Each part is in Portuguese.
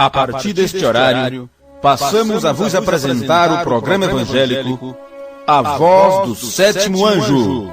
A partir deste horário, passamos a vos apresentar o programa evangélico A Voz do Sétimo Anjo.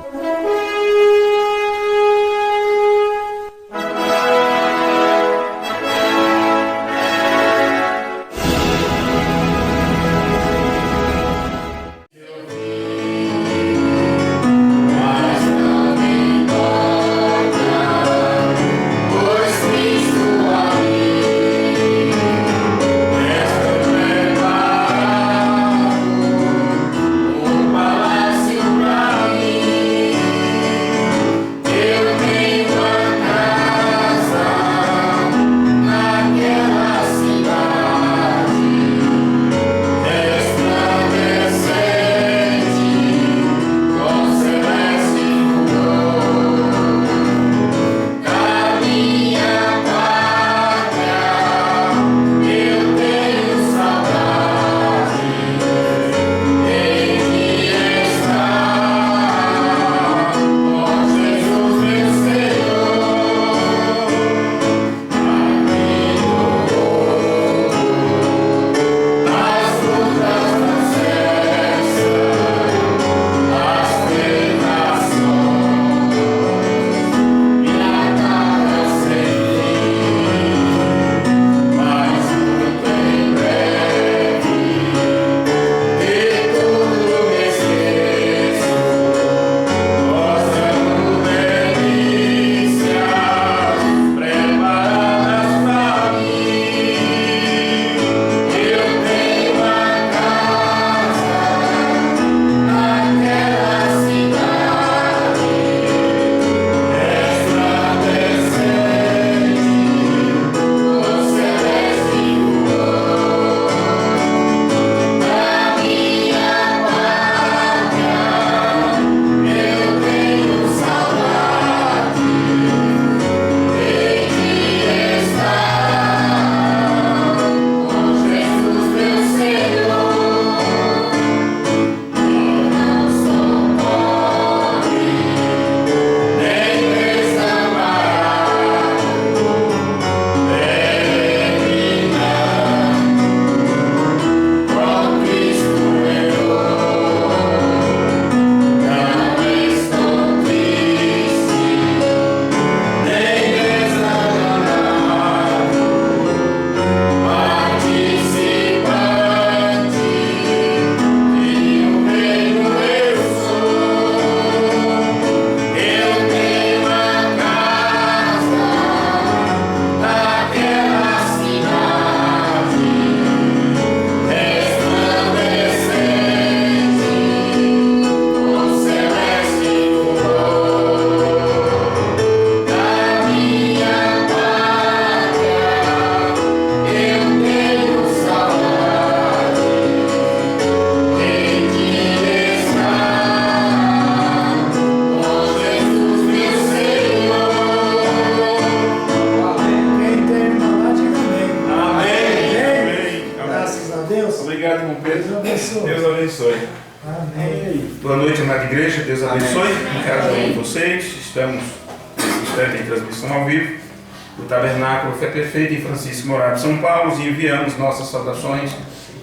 Prefeito em Francisco Morato, São Paulo, e enviamos nossas saudações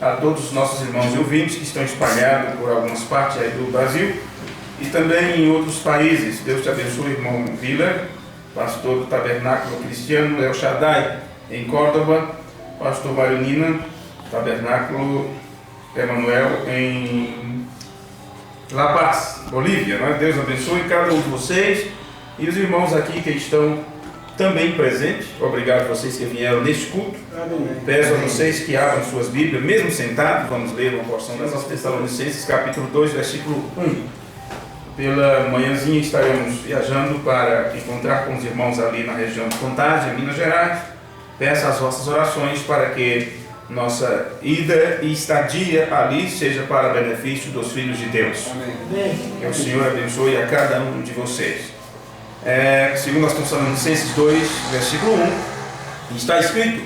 a todos os nossos irmãos e ouvintes que estão espalhados por algumas partes aí do Brasil e também em outros países. Deus te abençoe, irmão Vila, pastor do Tabernáculo Cristiano El Shaddai em Córdoba, pastor Marionina, Tabernáculo Emanuel em La Paz, Bolívia. Né? Deus abençoe cada um de vocês e os irmãos aqui que estão também presente. Obrigado a vocês que vieram neste culto. Peço a vocês que abram suas Bíblias, mesmo sentados. Vamos ler uma porção das nossas Tessalonicenses, capítulo 2, versículo 1. Pela manhãzinha estaremos viajando para encontrar com os irmãos ali na região de Contagem, Minas Gerais. Peço as vossas orações para que nossa ida e estadia ali seja para benefício dos filhos de Deus. Que o Senhor abençoe a cada um de vocês. Segundo as Tessalonicenses 2, versículo 1, está escrito: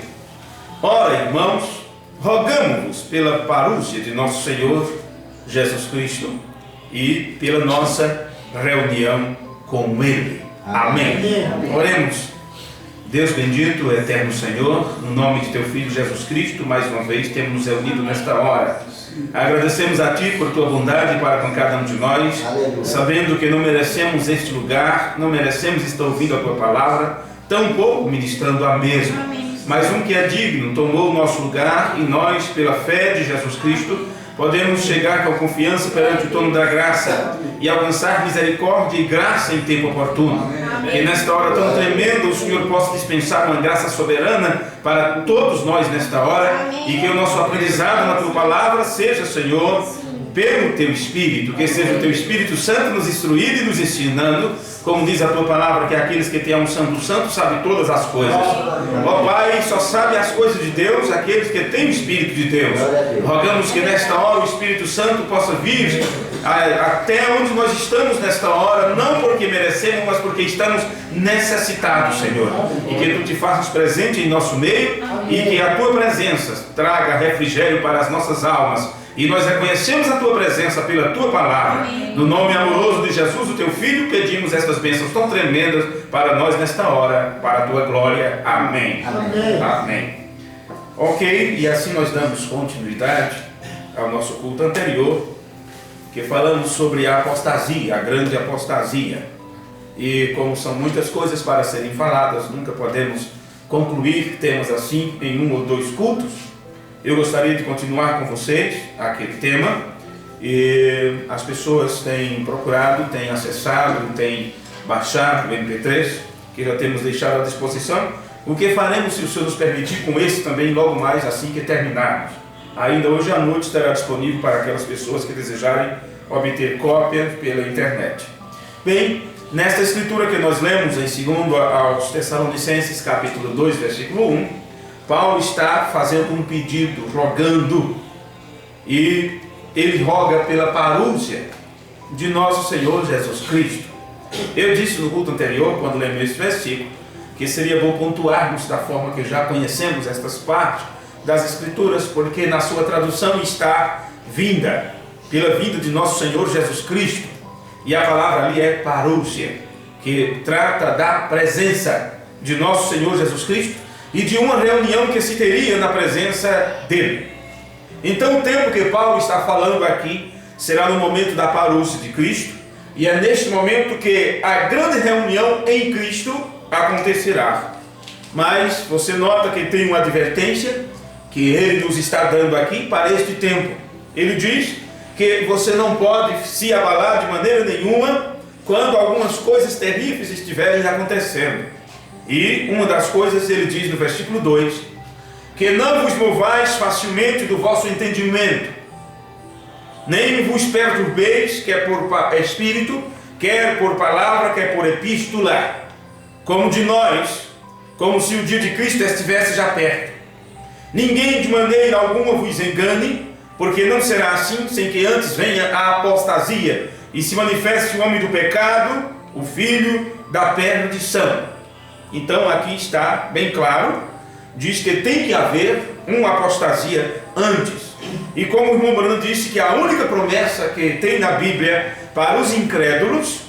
ora, irmãos, rogamo-vos pela parúcia de nosso Senhor Jesus Cristo e pela nossa reunião com Ele. Amém. Oremos. Deus bendito, eterno Senhor, no nome de Teu Filho Jesus Cristo, mais uma vez temos nos reunido nesta hora. Agradecemos a Ti por Tua bondade para com cada um de nós, sabendo que não merecemos este lugar, não merecemos estar ouvindo a Tua palavra, tampouco ministrando a mesma. Mas um que é digno tomou o nosso lugar e nós, pela fé de Jesus Cristo, podemos chegar com confiança perante o trono da graça e alcançar misericórdia e graça em tempo oportuno. Que nesta hora tão tremenda o Senhor possa dispensar uma graça soberana para todos nós nesta hora e que o nosso aprendizado na Tua palavra seja, Senhor, pelo Teu Espírito, que seja o Teu Espírito Santo nos instruindo e nos ensinando, como diz a Tua palavra, que aqueles que têm a unção do Santo sabem todas as coisas. Ó Pai, só sabe as coisas de Deus aqueles que têm o Espírito de Deus. Rogamos que nesta hora o Espírito Santo possa vir até onde nós estamos nesta hora, não porque merecemos, mas porque estamos necessitados, Senhor. E que Tu te faças presente em nosso meio e que a Tua presença traga refrigério para as nossas almas. E nós reconhecemos a Tua presença pela Tua palavra. No nome amoroso de Jesus, o Teu Filho, pedimos estas bênçãos tão tremendas para nós nesta hora, para a Tua glória. Amém. Amém. Amém. Ok, e assim nós damos continuidade ao nosso culto anterior, que falamos sobre a apostasia, a grande apostasia. E como são muitas coisas para serem faladas, nunca podemos concluir temas assim em um ou dois cultos. Eu gostaria de continuar com vocês aquele tema, e as pessoas têm procurado, têm acessado, têm baixado o MP3, que já temos deixado à disposição. O que faremos, se o Senhor nos permitir, com esse também logo mais assim que terminarmos? Ainda hoje à noite estará disponível para aquelas pessoas que desejarem obter cópia pela internet. Bem, nesta escritura que nós lemos em 2 aos Tessalonicenses, capítulo 2, versículo 1, Paulo está fazendo um pedido, rogando, e ele roga pela parúcia de nosso Senhor Jesus Cristo. Eu disse no culto anterior, quando lemos esse versículo, que seria bom pontuarmos da forma que já conhecemos estas partes das Escrituras, porque na sua tradução está vinda, pela vinda de nosso Senhor Jesus Cristo, e a palavra ali é parúcia, que trata da presença de nosso Senhor Jesus Cristo, e de uma reunião que se teria na presença dele. Então o tempo que Paulo está falando aqui será no momento da parúcia de Cristo, e é neste momento que a grande reunião em Cristo acontecerá. Mas você nota que tem uma advertência que ele nos está dando aqui para este tempo. Ele diz que você não pode se abalar de maneira nenhuma quando algumas coisas terríveis estiverem acontecendo. E uma das coisas ele diz no versículo 2, que não vos movais facilmente do vosso entendimento, nem vos perturbeis, quer por espírito, quer por palavra, quer por epístola, como de nós, como se o dia de Cristo estivesse já perto. Ninguém de maneira alguma vos engane, porque não será assim, sem que antes venha a apostasia, e se manifeste o homem do pecado, o filho da perdição. Então aqui está bem claro, diz que tem que haver uma apostasia antes. E como o irmão Bruno disse que a única promessa que tem na Bíblia para os incrédulos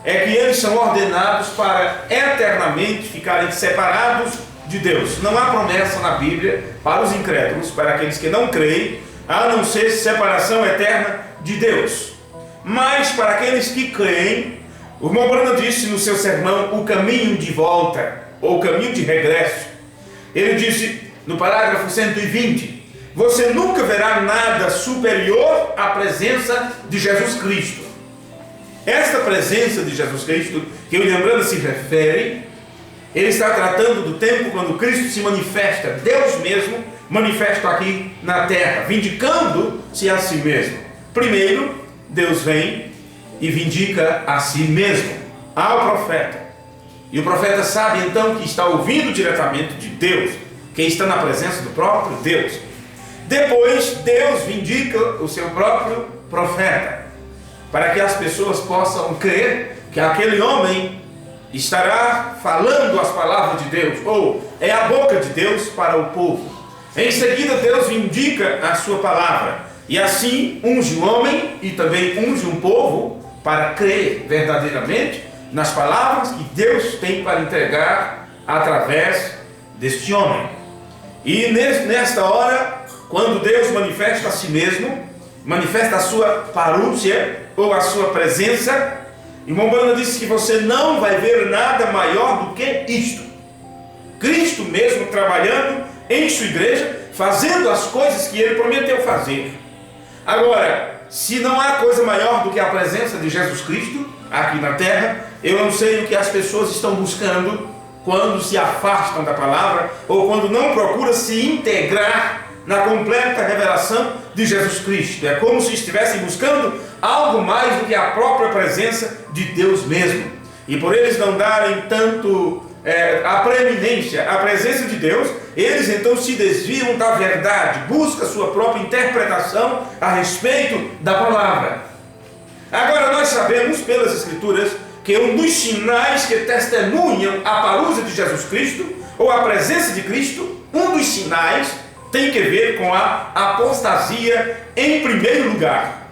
é que eles são ordenados para eternamente ficarem separados de Deus. Não há promessa na Bíblia para os incrédulos, para aqueles que não creem, a não ser separação eterna de Deus. Mas para aqueles que creem, o irmão Bruno disse no seu sermão o caminho de volta, ou o caminho de regresso. Ele disse no parágrafo 120, você nunca verá nada superior à presença de Jesus Cristo. Esta presença de Jesus Cristo, que o lembrando se refere, ele está tratando do tempo quando Cristo se manifesta, Deus mesmo manifesta aqui na terra, vindicando-se a si mesmo. Primeiro, Deus vem e vindica a si mesmo ao profeta. E o profeta sabe então que está ouvindo diretamente de Deus, que está na presença do próprio Deus. Depois, Deus vindica o seu próprio profeta, para que as pessoas possam crer que aquele homem estará falando as palavras de Deus, ou é a boca de Deus para o povo. Em seguida, Deus vindica a sua palavra, e assim unge o homem e também unge um povo para crer verdadeiramente nas palavras que Deus tem para entregar através deste homem. E nesta hora, quando Deus manifesta a si mesmo, manifesta a sua parúcia ou a sua presença, irmão Branham disse que você não vai ver nada maior do que isto. Cristo mesmo trabalhando em sua igreja, fazendo as coisas que ele prometeu fazer. Agora, se não há coisa maior do que a presença de Jesus Cristo aqui na terra, eu não sei o que as pessoas estão buscando quando se afastam da palavra ou quando não procuram se integrar na completa revelação de Jesus Cristo. É como se estivessem buscando algo mais do que a própria presença de Deus mesmo. E por eles não darem tanto a preeminência à presença de Deus, eles então se desviam da verdade, buscam a sua própria interpretação a respeito da palavra. Agora nós sabemos pelas Escrituras que um dos sinais que testemunham a parúcia de Jesus Cristo ou a presença de Cristo, um dos sinais tem que ver com a apostasia em primeiro lugar.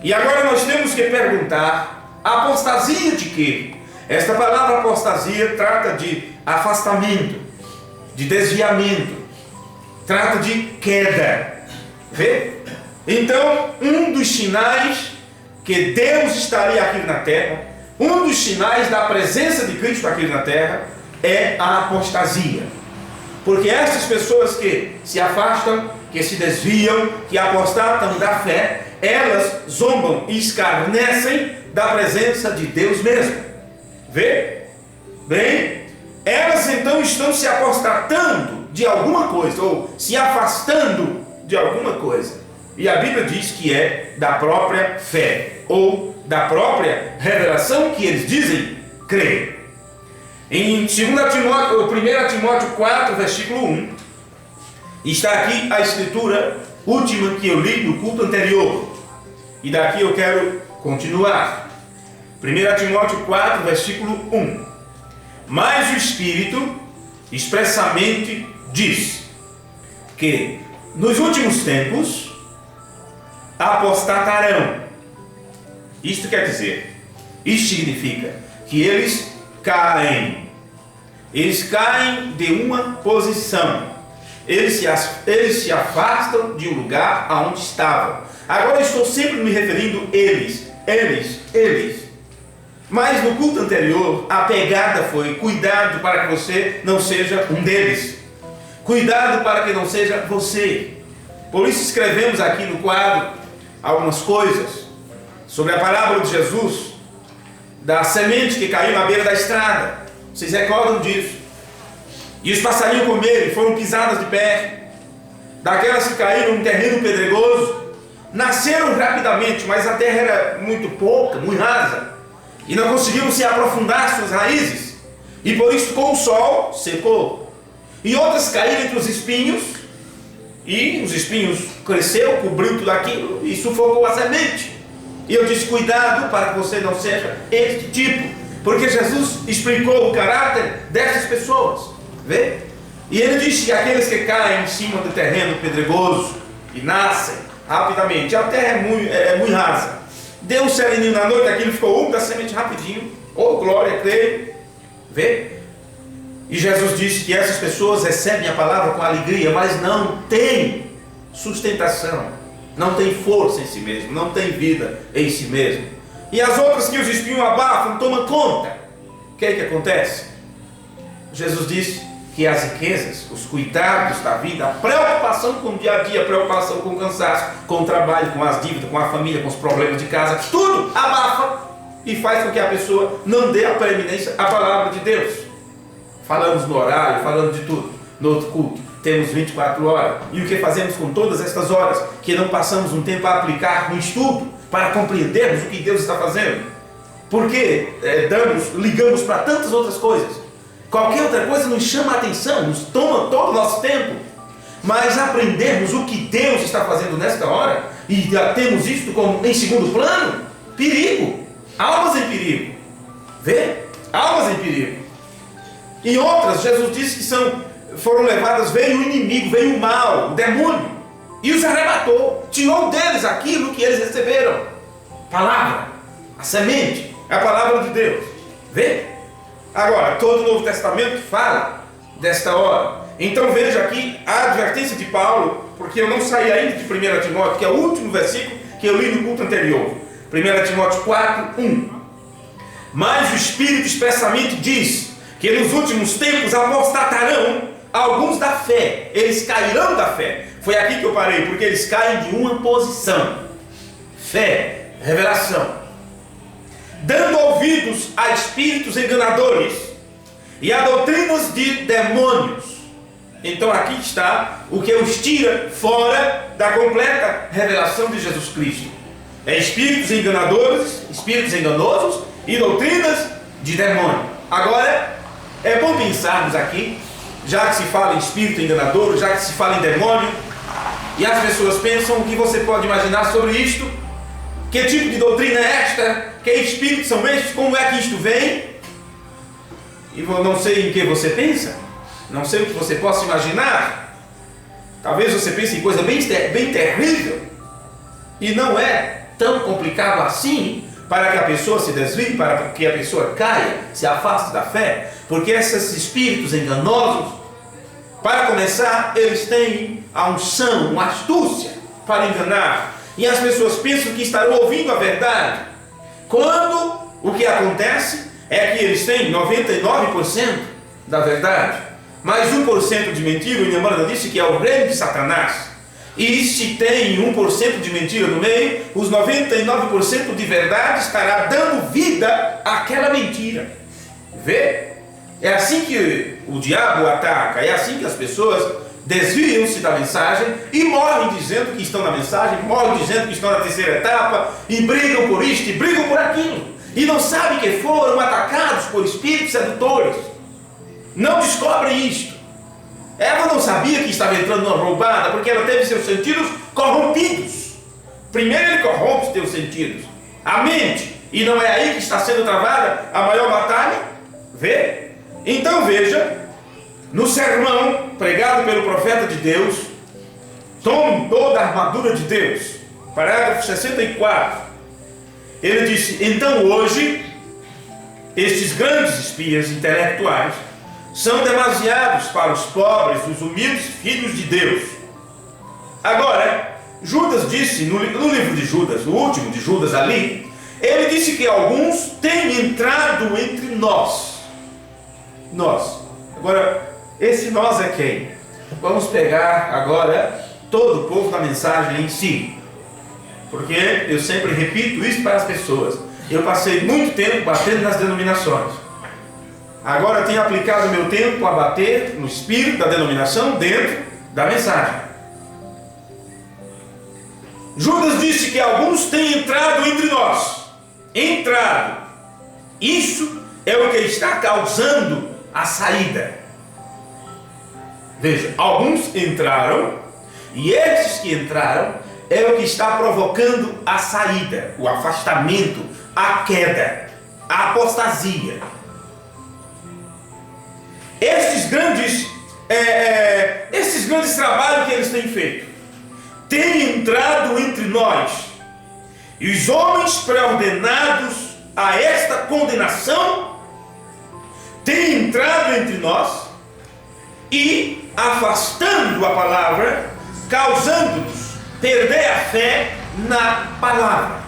E agora nós temos que perguntar, apostasia de quê? Esta palavra apostasia trata de afastamento, de desviamento, trata de queda. Vê? Então, um dos sinais que Deus estaria aqui na terra, um dos sinais da presença de Cristo aqui na terra, é a apostasia. Porque essas pessoas que se afastam, que se desviam, que apostatam da fé, elas zombam e escarnecem da presença de Deus mesmo. Vê? Bem, elas então estão se apostatando de alguma coisa, ou se afastando de alguma coisa. E a Bíblia diz que é da própria fé, ou da própria revelação que eles dizem crer. Em 1 Timóteo 4, versículo 1, está aqui a escritura última que eu li no culto anterior. E daqui eu quero continuar. 1 Timóteo 4, versículo 1. Mas o Espírito expressamente diz que nos últimos tempos apostatarão. Isto quer dizer, isto significa que eles caem de uma posição, eles se afastam de um lugar aonde estavam. Agora eu estou sempre me referindo eles. Mas no culto anterior a pegada foi cuidado para que você não seja um deles, cuidado para que não seja você. Por isso escrevemos aqui no quadro algumas coisas sobre a parábola de Jesus, da semente que caiu na beira da estrada. Vocês recordam disso? E os passarinhos comeram e foram pisadas de pé. Daquelas que caíram num terreno pedregoso, nasceram rapidamente, mas a terra era muito pouca, muito rasa, e não conseguiram se aprofundar suas raízes, e por isso com o sol secou. E outras caíram entre os espinhos, e os espinhos cresceram, cobriu tudo aquilo e sufocou a semente. E eu disse, cuidado para que você não seja este tipo, porque Jesus explicou o caráter dessas pessoas. Vê? E ele disse que aqueles que caem em cima do terreno pedregoso e nascem rapidamente, a terra é muito rasa, deu um sereninho na noite, aquilo ficou úmido, a semente rapidinho, oh glória, creio. Vê? E Jesus disse que essas pessoas recebem a palavra com alegria, mas não têm sustentação, não tem força em si mesmo, não tem vida em si mesmo. E as outras que os espinhos abafam, tomam conta. O que é que acontece? Jesus disse que as riquezas, os cuidados da vida, a preocupação com o dia a dia, a preocupação com o cansaço, com o trabalho, com as dívidas, com a família, com os problemas de casa, tudo abafa e faz com que a pessoa não dê a preeminência à palavra de Deus. Falamos no horário, falamos de tudo. No outro culto, temos 24 horas. E o que fazemos com todas estas horas? Que não passamos um tempo a aplicar no estudo, para compreendermos o que Deus está fazendo. Porque ligamos para tantas outras coisas. Qualquer outra coisa nos chama a atenção, nos toma todo o nosso tempo. Mas aprendermos o que Deus está fazendo nesta hora, e temos isto como em segundo plano, perigo. Almas em perigo. Vê? Almas em perigo. Em outras, Jesus disse que foram levadas, veio o inimigo, veio o mal, o demônio, e os arrebatou, tirou deles aquilo que eles receberam. Palavra, a semente, a palavra de Deus. Vê? Agora, todo o Novo Testamento fala desta hora. Então veja aqui a advertência de Paulo, porque eu não saí ainda de 1 Timóteo, que é o último versículo que eu li no culto anterior. 1 Timóteo 4, 1. Mas o Espírito expressamente diz que nos últimos tempos apostatarão alguns da fé. Eles cairão da fé. Foi aqui que eu parei, porque eles caem de uma posição. Fé, revelação. Dando ouvidos a espíritos enganadores e a doutrinas de demônios. Então aqui está o que os tira fora da completa revelação de Jesus Cristo. É espíritos enganadores, espíritos enganosos e doutrinas de demônio. Agora, é bom pensarmos aqui, já que se fala em espírito enganador, já que se fala em demônio, e as pessoas pensam o que você pode imaginar sobre isto. Que tipo de doutrina é esta? Que espíritos são estes? Como é que isto vem? E eu não sei em que você pensa. Não sei o que você possa imaginar. Talvez você pense em coisa bem terrível. E não é tão complicado assim para que a pessoa se desvie, para que a pessoa caia, se afaste da fé. Porque esses espíritos enganosos, para começar, eles têm a unção, uma astúcia para enganar. E as pessoas pensam que estarão ouvindo a verdade, quando o que acontece é que eles têm 99% da verdade, mais 1% de mentira. O Inhambranda disse que é o reino de Satanás. E se tem 1% de mentira no meio, os 99% de verdade estará dando vida àquela mentira. Vê? É assim que o diabo ataca, é assim que as pessoas desviam-se da mensagem e morrem dizendo que estão na mensagem, morrem dizendo que estão na terceira etapa, e brigam por isto e brigam por aquilo, e não sabem que foram atacados por espíritos sedutores. Não descobrem isto. Eva não sabia que estava entrando numa roubada, porque ela teve seus sentidos corrompidos. Primeiro ele corrompe os teus sentidos, a mente, e não é aí que está sendo travada a maior batalha? Vê? Então veja, no sermão pregado pelo profeta de Deus, tome toda a armadura de Deus, parágrafo 64, ele disse: então hoje, estes grandes espias intelectuais são demasiados para os pobres, os humildes filhos de Deus. Agora, Judas disse, no livro de Judas, o último de Judas ali, ele disse que alguns têm entrado entre nós. Agora, esse nós é quem? Vamos pegar agora todo o povo da mensagem em si, porque eu sempre repito isso para as pessoas. Eu passei muito tempo batendo nas denominações. Agora tenho aplicado meu tempo a bater no espírito da denominação dentro da mensagem. Judas disse que alguns têm entrado entre nós. Entrado. Isso é o que está causando a saída. Veja, alguns entraram, e esses que entraram é o que está provocando a saída, o afastamento, a queda, a apostasia. Esses grandes trabalhos que eles têm feito têm entrado entre nós, e os homens preordenados a esta condenação têm entrado entre nós e afastando a palavra, causando-nos perder a fé na palavra.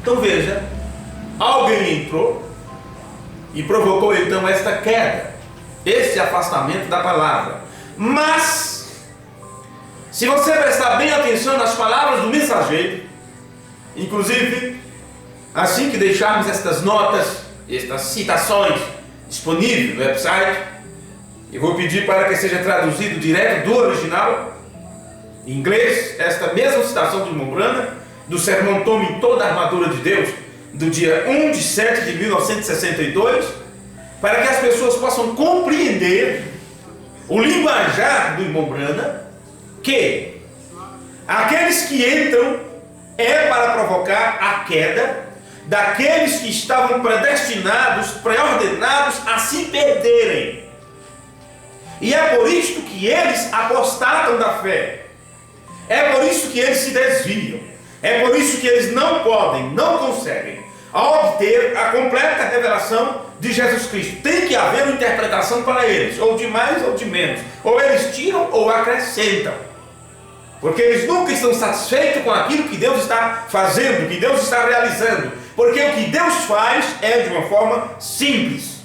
Então veja, alguém entrou e provocou então esta queda, esse afastamento da palavra. Mas, se você prestar bem atenção nas palavras do mensageiro, inclusive, assim que deixarmos estas notas, estas citações disponíveis no website, eu vou pedir para que seja traduzido direto do original, em inglês, esta mesma citação de Mombrana, do sermão Tome Toda a Armadura de Deus, do dia 1 de 7 de 1962, para que as pessoas possam compreender o linguajar do Mombrana, que aqueles que entram é para provocar a queda daqueles que estavam predestinados, preordenados a se perderem. E é por isso que eles apostatam da fé. É por isso que eles se desviam. É por isso que eles não podem, não conseguem a obter a completa revelação de Jesus Cristo. Tem que haver uma interpretação para eles, ou de mais ou de menos. Ou eles tiram ou acrescentam. Porque eles nunca estão satisfeitos com aquilo que Deus está fazendo, que Deus está realizando. Porque o que Deus faz é de uma forma simples.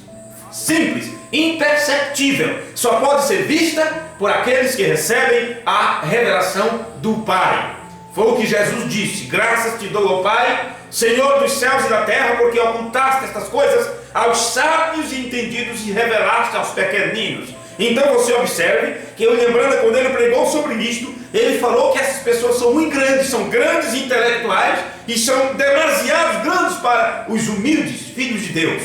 Simples, imperceptível. Só pode ser vista por aqueles que recebem a revelação do Pai. Foi o que Jesus disse: graças te dou, ó Pai, Senhor dos céus e da terra, porque ocultaste estas coisas aos sábios e entendidos e revelaste aos pequeninos. Então você observe que, eu lembrando, quando ele pregou sobre isto, ele falou que essas pessoas são muito grandes, são grandes intelectuais e são demasiado grandes para os humildes filhos de Deus.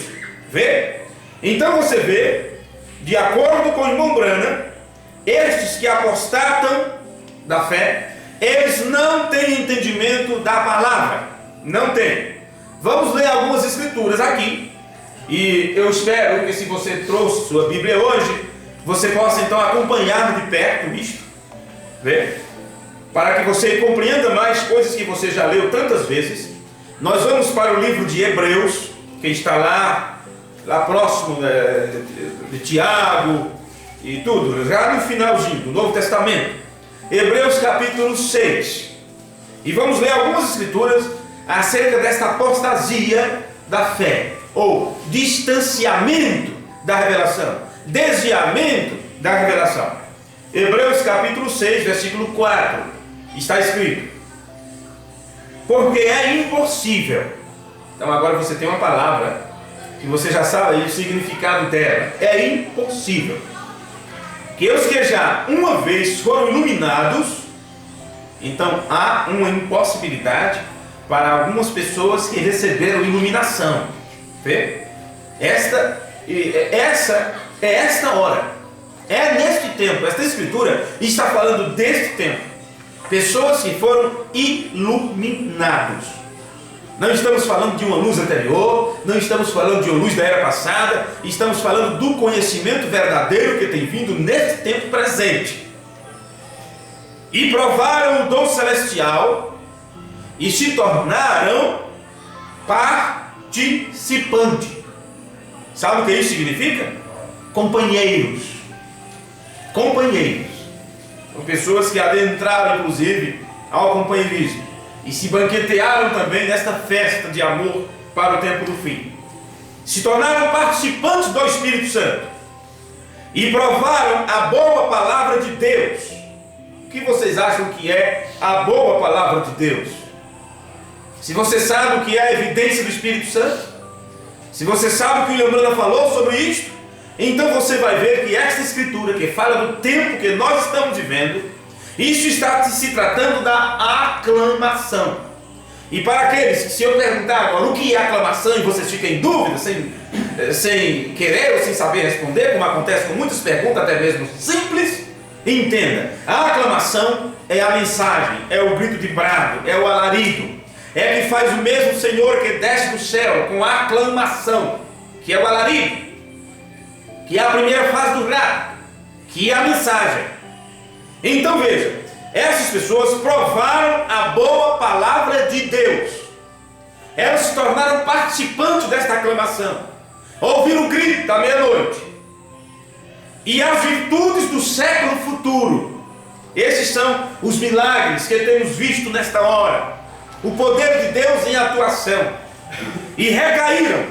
Vê? Então você vê, de acordo com o irmão Branham, estes que apostatam da fé, eles não têm entendimento da palavra. Não tem. Vamos ler algumas escrituras aqui. E eu espero que, se você trouxe sua Bíblia hoje, você possa então acompanhar de perto isto. Vê? Para que você compreenda mais coisas que você já leu tantas vezes. Nós vamos para o livro de Hebreus, que está lá próximo de Tiago e tudo, já no finalzinho do Novo Testamento. Hebreus capítulo 6. E vamos ler algumas escrituras acerca desta apostasia da fé, ou distanciamento da revelação, desviamento da revelação. Hebreus capítulo 6, versículo 4, está escrito: porque é impossível. Então agora você tem uma palavra que você já sabe o significado dela. É impossível que os que já uma vez foram iluminados. Então há uma impossibilidade para algumas pessoas que receberam iluminação. Vê? Essa é esta hora. É neste tempo. Esta escritura está falando deste tempo. Pessoas que foram iluminados. Não estamos falando de uma luz anterior, não estamos falando de uma luz da era passada, estamos falando do conhecimento verdadeiro que tem vindo neste tempo presente. E provaram o dom celestial e se tornaram participantes. Sabe o que isso significa? Companheiros. Companheiros. São pessoas que adentraram, inclusive, ao companheirismo e se banquetearam também nesta festa de amor para o tempo do fim. Se tornaram participantes do Espírito Santo e provaram a boa palavra de Deus. O que vocês acham que é a boa palavra de Deus? Se você sabe o que é a evidência do Espírito Santo, se você sabe o que o Lembrana falou sobre isto, então você vai ver que esta escritura que fala do tempo que nós estamos vivendo, isso está se tratando da aclamação. E para aqueles que, se eu perguntar agora o que é aclamação e vocês ficam em dúvida, sem querer ou sem saber responder, como acontece com muitas perguntas, até mesmo simples, entenda: a aclamação é a mensagem, é o grito de brado, é o alarido, é que faz o mesmo Senhor que desce do céu com a aclamação, que é o alarido, que é a primeira fase do grado, que é a mensagem. Então veja, essas pessoas provaram a boa palavra de Deus. Elas se tornaram participantes desta aclamação, ouviram o grito da meia-noite e as virtudes do século futuro. Esses são os milagres que temos visto nesta hora, o poder de Deus em atuação. E recaíram,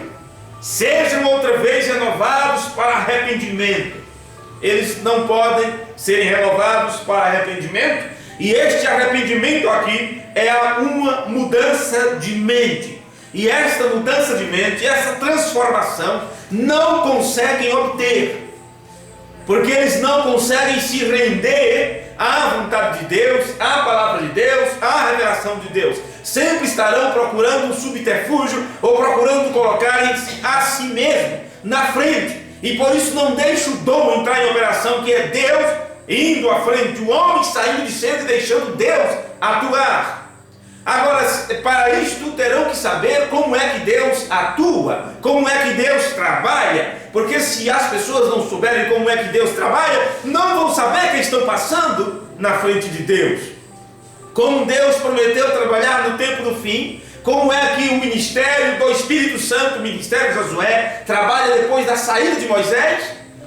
sejam outra vez renovados para arrependimento. Eles não podem serem renovados para arrependimento, e este arrependimento aqui é uma mudança de mente. E esta mudança de mente, essa transformação, não conseguem obter, porque eles não conseguem se render à vontade de Deus, à palavra de Deus, à revelação de Deus. Sempre estarão procurando um subterfúgio ou procurando colocar a si mesmo na frente. E por isso não deixa o dom entrar em operação, que é Deus indo à frente, o homem saindo de cena e deixando Deus atuar. Agora, para isto terão que saber como é que Deus atua, como é que Deus trabalha, porque se as pessoas não souberem como é que Deus trabalha, não vão saber que estão passando na frente de Deus. Como Deus prometeu trabalhar no tempo do fim, como é que o ministério do Espírito Santo, o ministério de Josué, trabalha depois da saída de Moisés?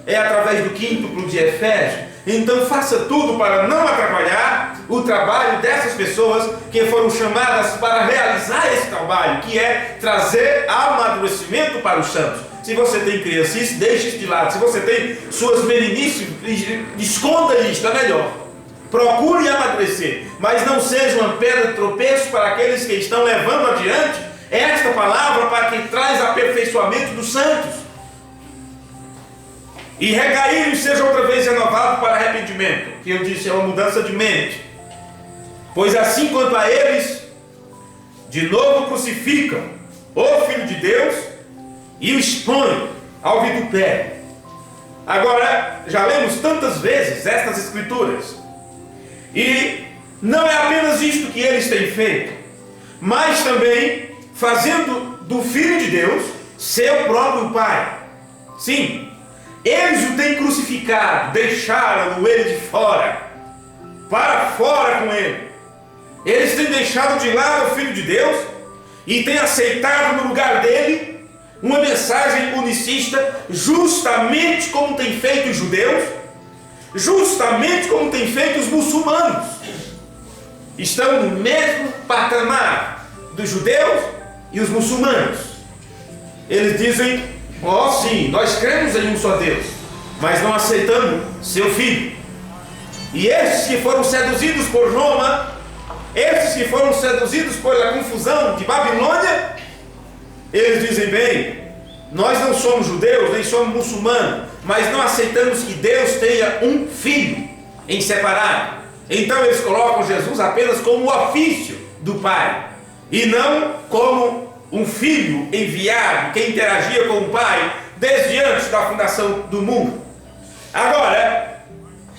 É através do quíntuplo de Efésios. Então faça tudo para não atrapalhar o trabalho dessas pessoas que foram chamadas para realizar esse trabalho, que é trazer amadurecimento para os santos. Se você tem criancice, deixe isso de lado. Se você tem suas meninices, esconda isto, é melhor. Procure amadurecer, mas não seja uma pedra de tropeço para aqueles que estão levando adiante esta palavra para que traz aperfeiçoamento dos santos. E recair e seja outra vez renovado para arrependimento, que eu disse é uma mudança de mente. Pois assim quanto a eles, de novo crucificam o Filho de Deus e o expõem ao vitupério. Agora, já lemos tantas vezes estas escrituras, e não é apenas isto que eles têm feito, mas também fazendo do Filho de Deus seu próprio Pai. Sim, eles o têm crucificado, deixaram ele de fora, para fora com ele. Eles têm deixado de lado o Filho de Deus e têm aceitado no lugar dele uma mensagem unicista, justamente como têm feito os judeus, justamente como têm feito os muçulmanos. Estão no mesmo patamar dos judeus e os muçulmanos. Eles dizem: ó, sim, nós cremos em um só Deus, mas não aceitamos seu Filho. E esses que foram seduzidos por Roma, esses que foram seduzidos pela confusão de Babilônia, eles dizem: bem, nós não somos judeus, nem somos muçulmanos, mas não aceitamos que Deus tenha um filho em separado. Então eles colocam Jesus apenas como o ofício do Pai, e não como um filho enviado que interagia com o Pai desde antes da fundação do mundo. Agora,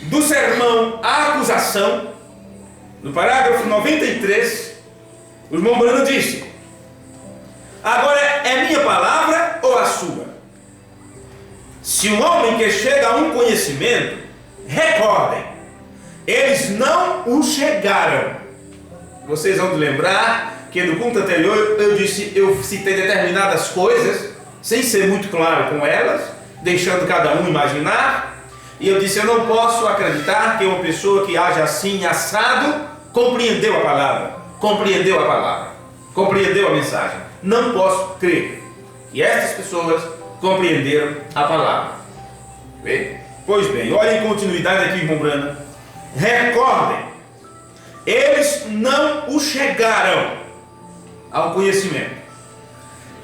do sermão à acusação, no parágrafo 93, o irmão Brando disse: agora é minha palavra ou a sua? Se um homem que chega a um conhecimento, recordem, eles não o chegaram. Vocês vão lembrar que no culto anterior eu citei determinadas coisas, sem ser muito claro com elas, deixando cada um imaginar, e eu disse: eu não posso acreditar que uma pessoa que age assim, assado, compreendeu a palavra, compreendeu a mensagem. Não posso crer que essas pessoas compreenderam a palavra. Bem? Pois bem, olhem em continuidade aqui, irmão Brando. Recordem, eles não o chegaram ao conhecimento.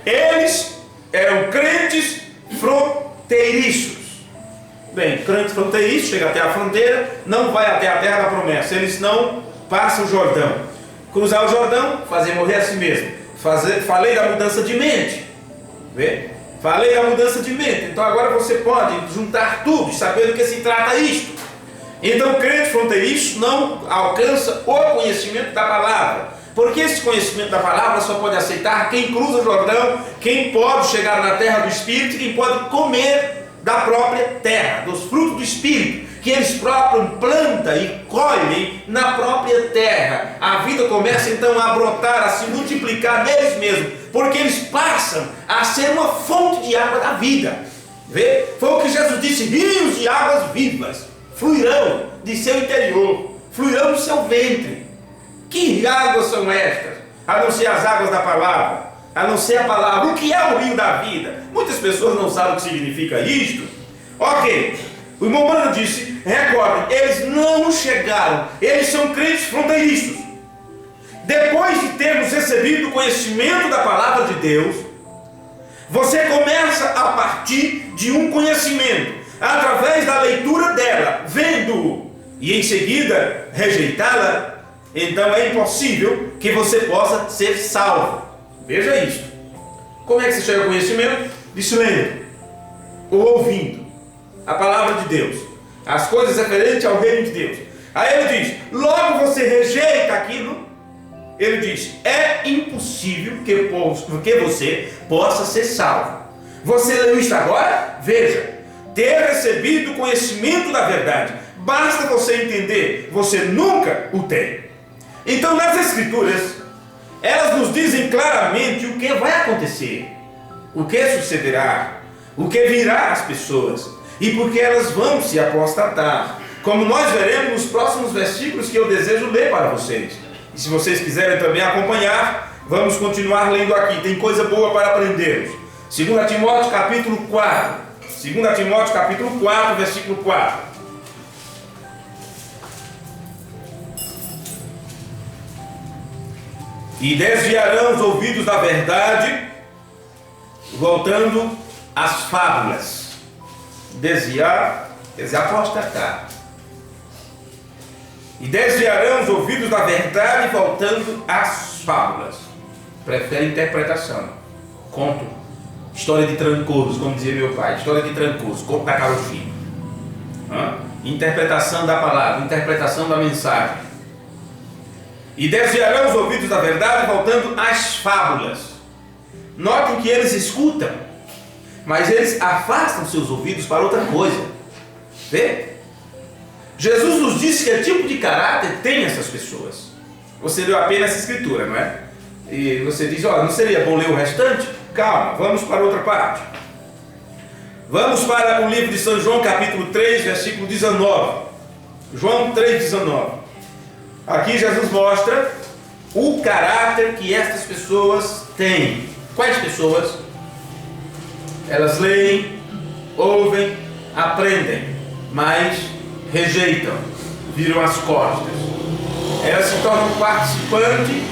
Eles eram crentes fronteiriços. Bem, crente fronteiriço chega até a fronteira, não vai até a terra da promessa. Eles não passam o Jordão. Cruzar o Jordão, fazer morrer a si mesmo. Falei da mudança de mente. Vê? Falei da mudança de mente. Então agora você pode juntar tudo e saber do que se trata isto. Então, crente fronteiriço não alcança o conhecimento da palavra, porque esse conhecimento da palavra só pode aceitar quem cruza o Jordão, quem pode chegar na terra do Espírito, quem pode comer da própria terra, dos frutos do Espírito, que eles próprios plantam e colhem na própria terra. A vida começa então a brotar, a se multiplicar neles mesmos, porque eles passam a ser uma fonte de água da vida. Vê? Foi o que Jesus disse: rios de águas vivas fluirão de seu interior, fluirão do seu ventre. Que águas são estas? A não ser as águas da palavra, a não ser a palavra. O que é o rio da vida? Muitas pessoas não sabem o que significa isto. Ok, o irmão Brando disse: recordem, eles não chegaram, eles são crentes fronteiriços. Depois de termos recebido o conhecimento da palavra de Deus, você começa a partir de um conhecimento, através da leitura dela, vendo-o, e em seguida rejeitá-la. Então é impossível que você possa ser salvo. Veja isto. Como é que você chega ao conhecimento? Disse lendo, ou ouvindo a palavra de Deus, as coisas referentes ao reino de Deus. Aí ele diz: logo você rejeita aquilo. Ele diz: é impossível que você possa ser salvo. Você leu isto agora? Veja, ter recebido o conhecimento da verdade, basta você entender, você nunca o tem. Então nas Escrituras, elas nos dizem claramente o que vai acontecer, o que sucederá, o que virá às pessoas e porque elas vão se apostatar, como nós veremos nos próximos versículos que eu desejo ler para vocês. E se vocês quiserem também acompanhar, vamos continuar lendo aqui, tem coisa boa para aprendermos. 2 Timóteo capítulo 4, 2 Timóteo capítulo 4, versículo 4. E desviarão os ouvidos da verdade, voltando às fábulas. Desviar, apostatar. E desviarão os ouvidos da verdade, voltando às fábulas. Prefere interpretação. Conto. História de Trancoso, como dizia meu pai. História de Trancoso, conto da carochinha. Interpretação da palavra, interpretação da mensagem. E desviarão os ouvidos da verdade, voltando às fábulas. Notem que eles escutam, mas eles afastam seus ouvidos para outra coisa. Vê? Jesus nos disse que tipo de caráter tem essas pessoas. Você leu apenas essa escritura, não é? E você diz, não seria bom ler o restante? Calma, vamos para outra parte. Vamos para o livro de São João, capítulo 3, versículo 19. João 3, 19. Aqui Jesus mostra o caráter que estas pessoas têm. Quais pessoas? Elas leem, ouvem, aprendem, mas rejeitam, viram as costas. Elas se tornam participantes,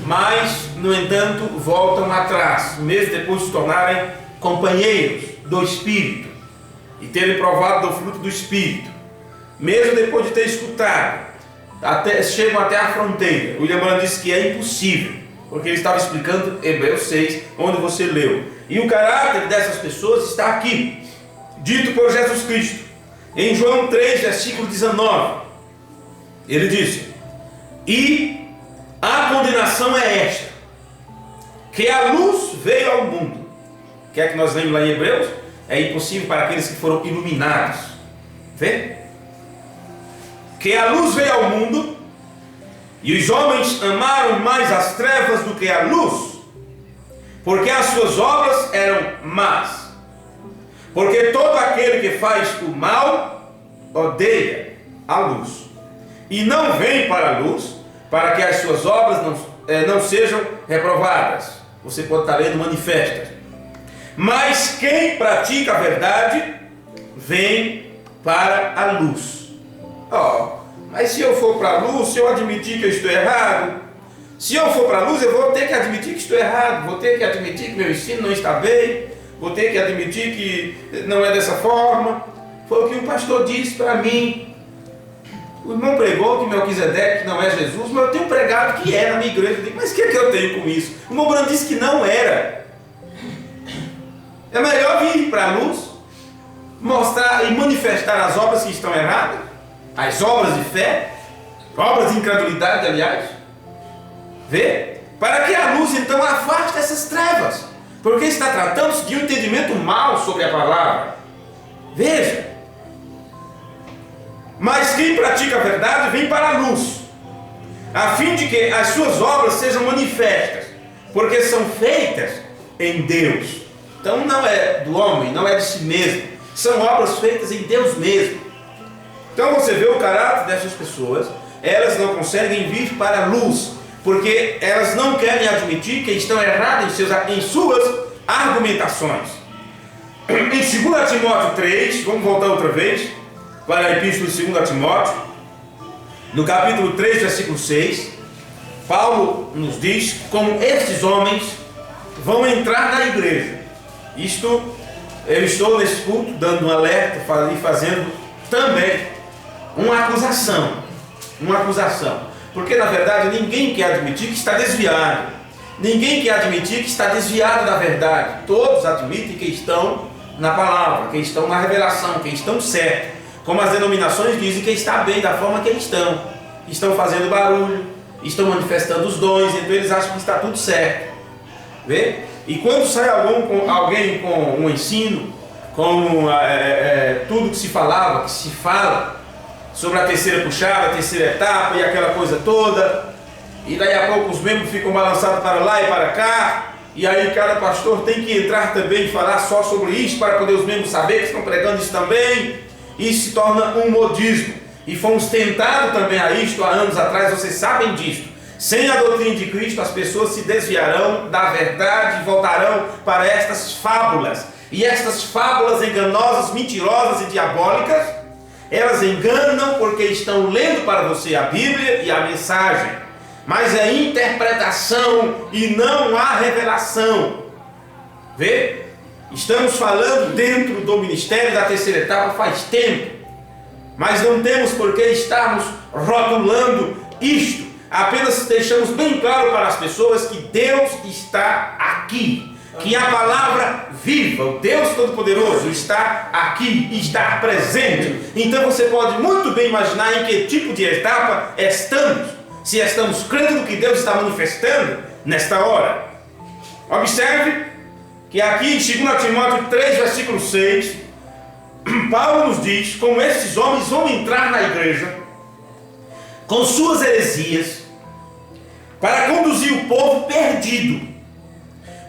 mas, no entanto, voltam atrás, mesmo depois de se tornarem companheiros do Espírito e terem provado do fruto do Espírito. Mesmo depois de ter escutado, chegam até a fronteira. William Branham disse que é impossível, porque ele estava explicando Hebreus 6, onde você leu. E o caráter dessas pessoas está aqui, dito por Jesus Cristo. Em João 3, versículo 19, ele disse: e a condenação é esta, que a luz veio ao mundo. O que é que nós lemos lá em Hebreus? É impossível para aqueles que foram iluminados. Vê? Que a luz veio ao mundo, e os homens amaram mais as trevas do que a luz, porque as suas obras eram más. Porque todo aquele que faz o mal odeia a luz, e não vem para a luz, para que as suas obras não sejam reprovadas. Você pode estar lendo manifestas. Mas quem pratica a verdade vem para a luz. Mas se eu for para a luz, se eu admitir que eu estou errado, se eu for para a luz, eu vou ter que admitir que estou errado, vou ter que admitir que meu ensino não está bem, vou ter que admitir que não é dessa forma. Foi o que o pastor disse para mim. O irmão pregou que Melquisedeque não é Jesus, mas eu tenho pregado que é na minha igreja. Eu digo, mas o que é que eu tenho com isso? O irmão Branham disse que não era. É melhor vir para a luz, mostrar e manifestar as obras que estão erradas, as obras de fé, obras de incredulidade, aliás. Vê? Para que a luz então afaste essas trevas, porque está tratando-se de um entendimento mau sobre a palavra. Veja. Mas quem pratica a verdade vem para a luz, a fim de que as suas obras sejam manifestas, porque são feitas em Deus. Então não é do homem, não é de si mesmo, são obras feitas em Deus mesmo. Então você vê o caráter dessas pessoas. Elas não conseguem vir para a luz, porque elas não querem admitir que estão erradas em suas argumentações. Em 2 Timóteo 3, vamos voltar outra vez para a epístola de 2 Timóteo, no capítulo 3, versículo 6, Paulo nos diz como estes homens vão entrar na igreja. Eu estou nesse culto dando um alerta e fazendo também uma acusação, porque na verdade ninguém quer admitir que está desviado, ninguém quer admitir que está desviado da verdade. Todos admitem que estão na palavra, que estão na revelação, que estão certos. Como as denominações dizem que está bem da forma que estão fazendo barulho, estão manifestando os dons, então eles acham que está tudo certo. Vê? E quando sai alguém com um ensino, com tudo que se falava, que se fala sobre a terceira puxada, a terceira etapa e aquela coisa toda, e daí a pouco os membros ficam balançados para lá e para cá, E aí cada pastor tem que entrar também e falar só sobre isso, para poder os membros saber que estão pregando isso também. Isso se torna um modismo. E fomos tentados também a isto há anos atrás, vocês sabem disso. Sem a doutrina de Cristo, as pessoas se desviarão da verdade e voltarão para estas fábulas. E estas fábulas enganosas, mentirosas e diabólicas, elas enganam porque estão lendo para você a Bíblia e a mensagem. Mas é interpretação e não há revelação. Vê? Estamos falando dentro do ministério da terceira etapa faz tempo. Mas não temos por que estarmos rotulando isto. Apenas deixamos bem claro para as pessoas que Deus está aqui. Que a palavra viva, o Deus Todo-Poderoso está aqui, está presente. Então você pode muito bem imaginar em que tipo de etapa estamos. Se estamos crendo no que Deus está manifestando nesta hora. Observe que aqui em 2 Timóteo 3, versículo 6, Paulo nos diz como esses homens vão entrar na igreja com suas heresias para conduzir o povo perdido.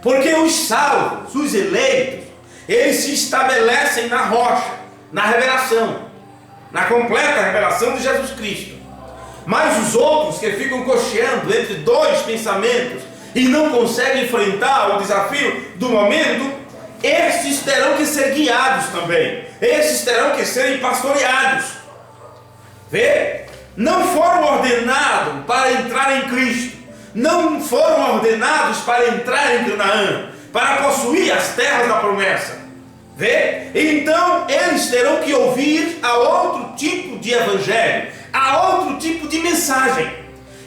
Porque os salvos, os eleitos, eles se estabelecem na rocha, na revelação, na completa revelação de Jesus Cristo. Mas os outros que ficam cocheando entre dois pensamentos e não conseguem enfrentar o desafio do momento, estes terão que ser guiados também. Estes terão que serem pastoreados. Vê? Não foram ordenados para entrar em Cristo. Não foram ordenados para entrar em Canaã, para possuir as terras da promessa. Vê? Então eles terão que ouvir a outro tipo de evangelho, a outro tipo de mensagem.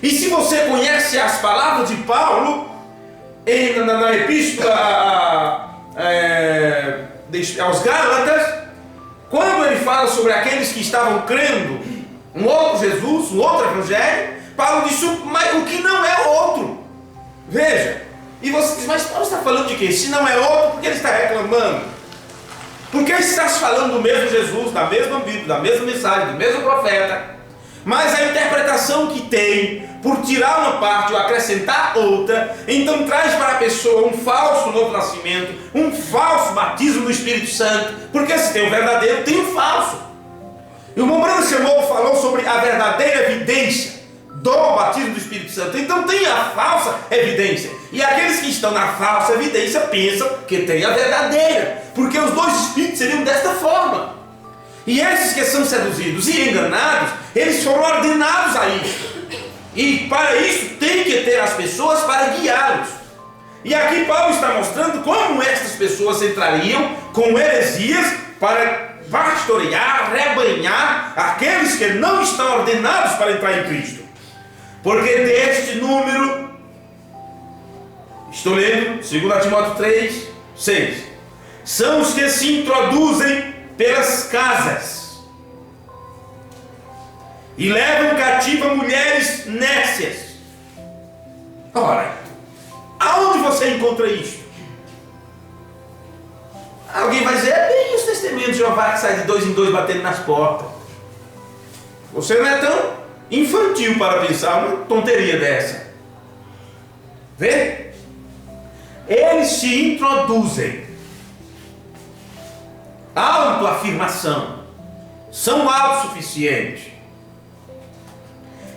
E se você conhece as palavras de Paulo na epístola aos Gálatas, quando ele fala sobre aqueles que estavam crendo um outro Jesus, um outro evangelho, Paulo disse, mas o que não é outro? Veja, e você diz, mas Paulo está falando de quê? Se não é outro, por que ele está reclamando? Porque está se falando do mesmo Jesus, da mesma Bíblia, da mesma mensagem, do mesmo profeta. Mas a interpretação que tem, por tirar uma parte ou acrescentar outra, então traz para a pessoa um falso novo nascimento, um falso batismo do Espírito Santo. Porque se tem o verdadeiro, tem o falso. E o irmão Branham falou sobre a verdadeira evidência do batismo do Espírito Santo. Então tem a falsa evidência. E aqueles que estão na falsa evidência pensam que tem a verdadeira. Porque os dois espíritos seriam desta forma. E esses que são seduzidos e enganados, eles foram ordenados a isso. E para isso tem que ter as pessoas para guiá-los. E aqui Paulo está mostrando como estas pessoas entrariam com heresias para pastorear, rebanhar aqueles que não estão ordenados para entrar em Cristo. Porque deste número, estou lendo 2 Timóteo 3, 6, são os que se introduzem pelas casas e levam cativa mulheres nécias. Ora, aonde você encontra isso? Alguém vai dizer, é bem os testemunhos de Jeová que sai de 2 em 2 batendo nas portas. Você não é tão infantil para pensar uma tonteria dessa. Vê? Eles se introduzem. Autoafirmação. São autossuficientes.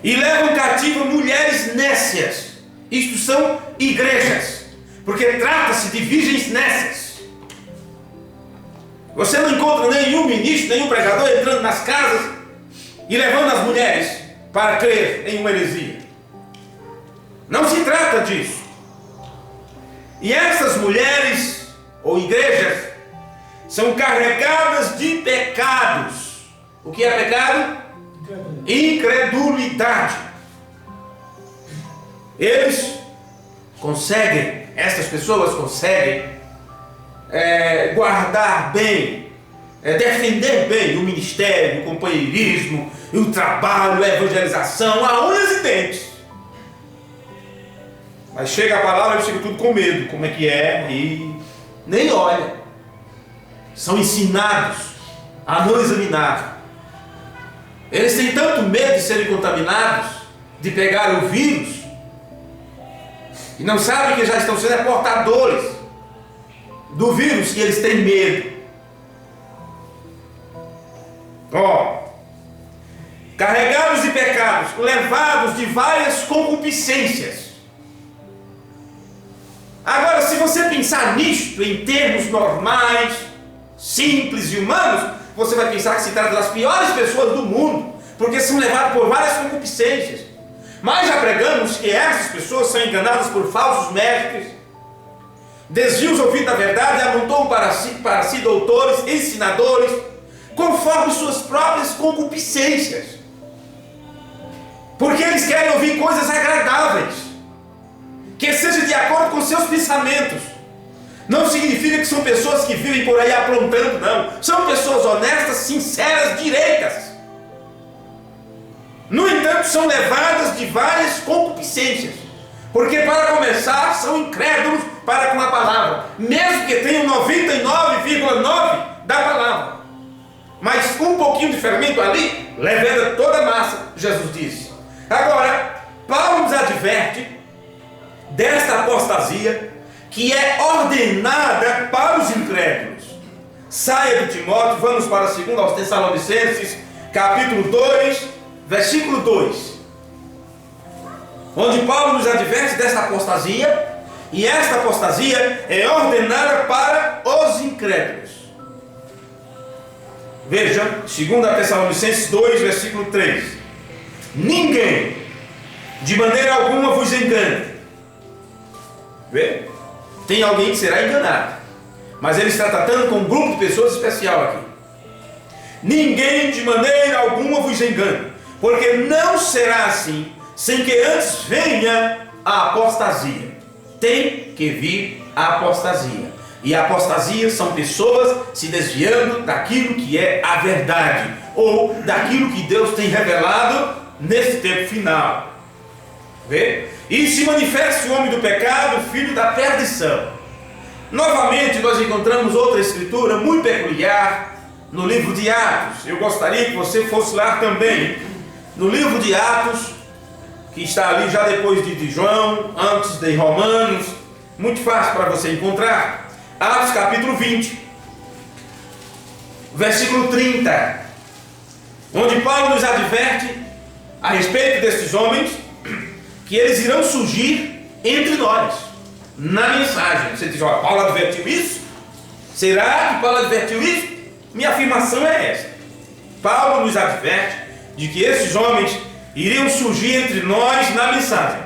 E levam cativa mulheres nécias. Isto são igrejas. Porque trata-se de virgens nécias. Você não encontra nenhum ministro, nenhum pregador entrando nas casas e levando as mulheres para crer em uma heresia. Não se trata disso. E essas mulheres ou igrejas são carregadas de pecados. O que é pecado? Incredulidade. Eles conseguem, essas pessoas conseguem guardar bem, defender bem o ministério, o companheirismo, o trabalho, a evangelização, a unhas e dentes. Mas chega a palavra e fica tudo com medo, como é que é, e nem olha. São ensinados a não examinar. Eles têm tanto medo de serem contaminados, de pegar o vírus, e não sabem que já estão sendo portadores do vírus e eles têm medo. Carregados de pecados, levados de várias concupiscências. Agora, se você pensar nisto em termos normais, simples e humanos, você vai pensar que se trata das piores pessoas do mundo, porque são levados por várias concupiscências. Mas já pregamos que essas pessoas são enganadas por falsos mestres, desviam os ouvidos da verdade e amontoam para si doutores, ensinadores, conforme suas próprias concupiscências. Porque eles querem ouvir coisas agradáveis, que sejam de acordo com seus pensamentos. Não significa que são pessoas que vivem por aí aprontando, não. São pessoas honestas, sinceras, direitas. No entanto, são levadas de várias concupiscências. Porque, para começar, são incrédulos para com a palavra, mesmo que tenham 99,9% da palavra. Mas um pouquinho de fermento ali leveda toda a massa, Jesus disse. Agora, Paulo nos adverte desta apostasia que é ordenada para os incrédulos. Saia de Timóteo, vamos para 2 aos Tessalonicenses, capítulo 2, versículo 2. Onde Paulo nos adverte desta apostasia, e esta apostasia é ordenada para os incrédulos. Veja, 2 Tessalonicenses 2, versículo 3. Ninguém, de maneira alguma, vos engane. Vê? Tem alguém que será enganado, mas ele está tratando com um grupo de pessoas especial aqui. Ninguém, de maneira alguma, vos engane, porque não será assim, sem que antes venha a apostasia. Tem que vir a apostasia. E a apostasia são pessoas se desviando daquilo que é a verdade, ou daquilo que Deus tem revelado nesse tempo final. Vê? E se manifesta o homem do pecado, filho da perdição. Novamente nós encontramos outra escritura muito peculiar no livro de Atos. Eu gostaria que você fosse lá também. No livro de Atos, que está ali já depois de João, antes de Romanos, muito fácil para você encontrar. Atos capítulo 20, versículo 30, onde Paulo nos adverte a respeito desses homens, que eles irão surgir entre nós, na mensagem. Você diz, Paulo advertiu isso? Será que Paulo advertiu isso? Minha afirmação é esta. Paulo nos adverte de que esses homens iriam surgir entre nós na mensagem,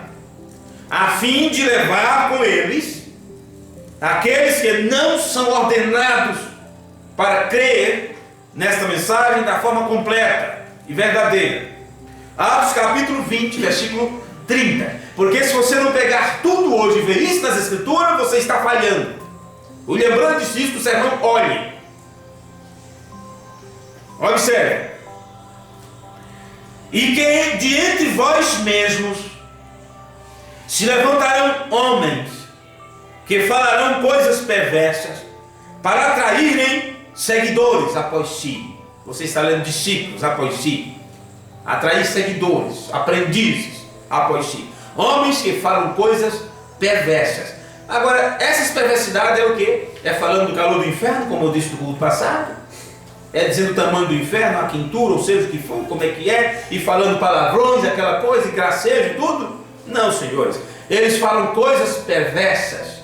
a fim de levar com eles aqueles que não são ordenados para crer nesta mensagem da forma completa e verdadeira. Atos capítulo 20, versículo 30. Porque se você não pegar tudo hoje e ver isso nas escrituras, você está falhando. O lembrando disso do sermão, olhe. Observe. E que de entre vós mesmos se levantarão homens que falarão coisas perversas para atraírem seguidores após si. Você está lendo discípulos após si. Atrair seguidores, aprendizes após si. Homens que falam coisas perversas. Agora, essas perversidades é o quê? É falando do calor do inferno, como eu disse no culto passado? É dizendo o tamanho do inferno, a quintura, ou seja, o que for, como é que é, e falando palavrões, aquela coisa, e gracejo e tudo? Não, senhores. Eles falam coisas perversas,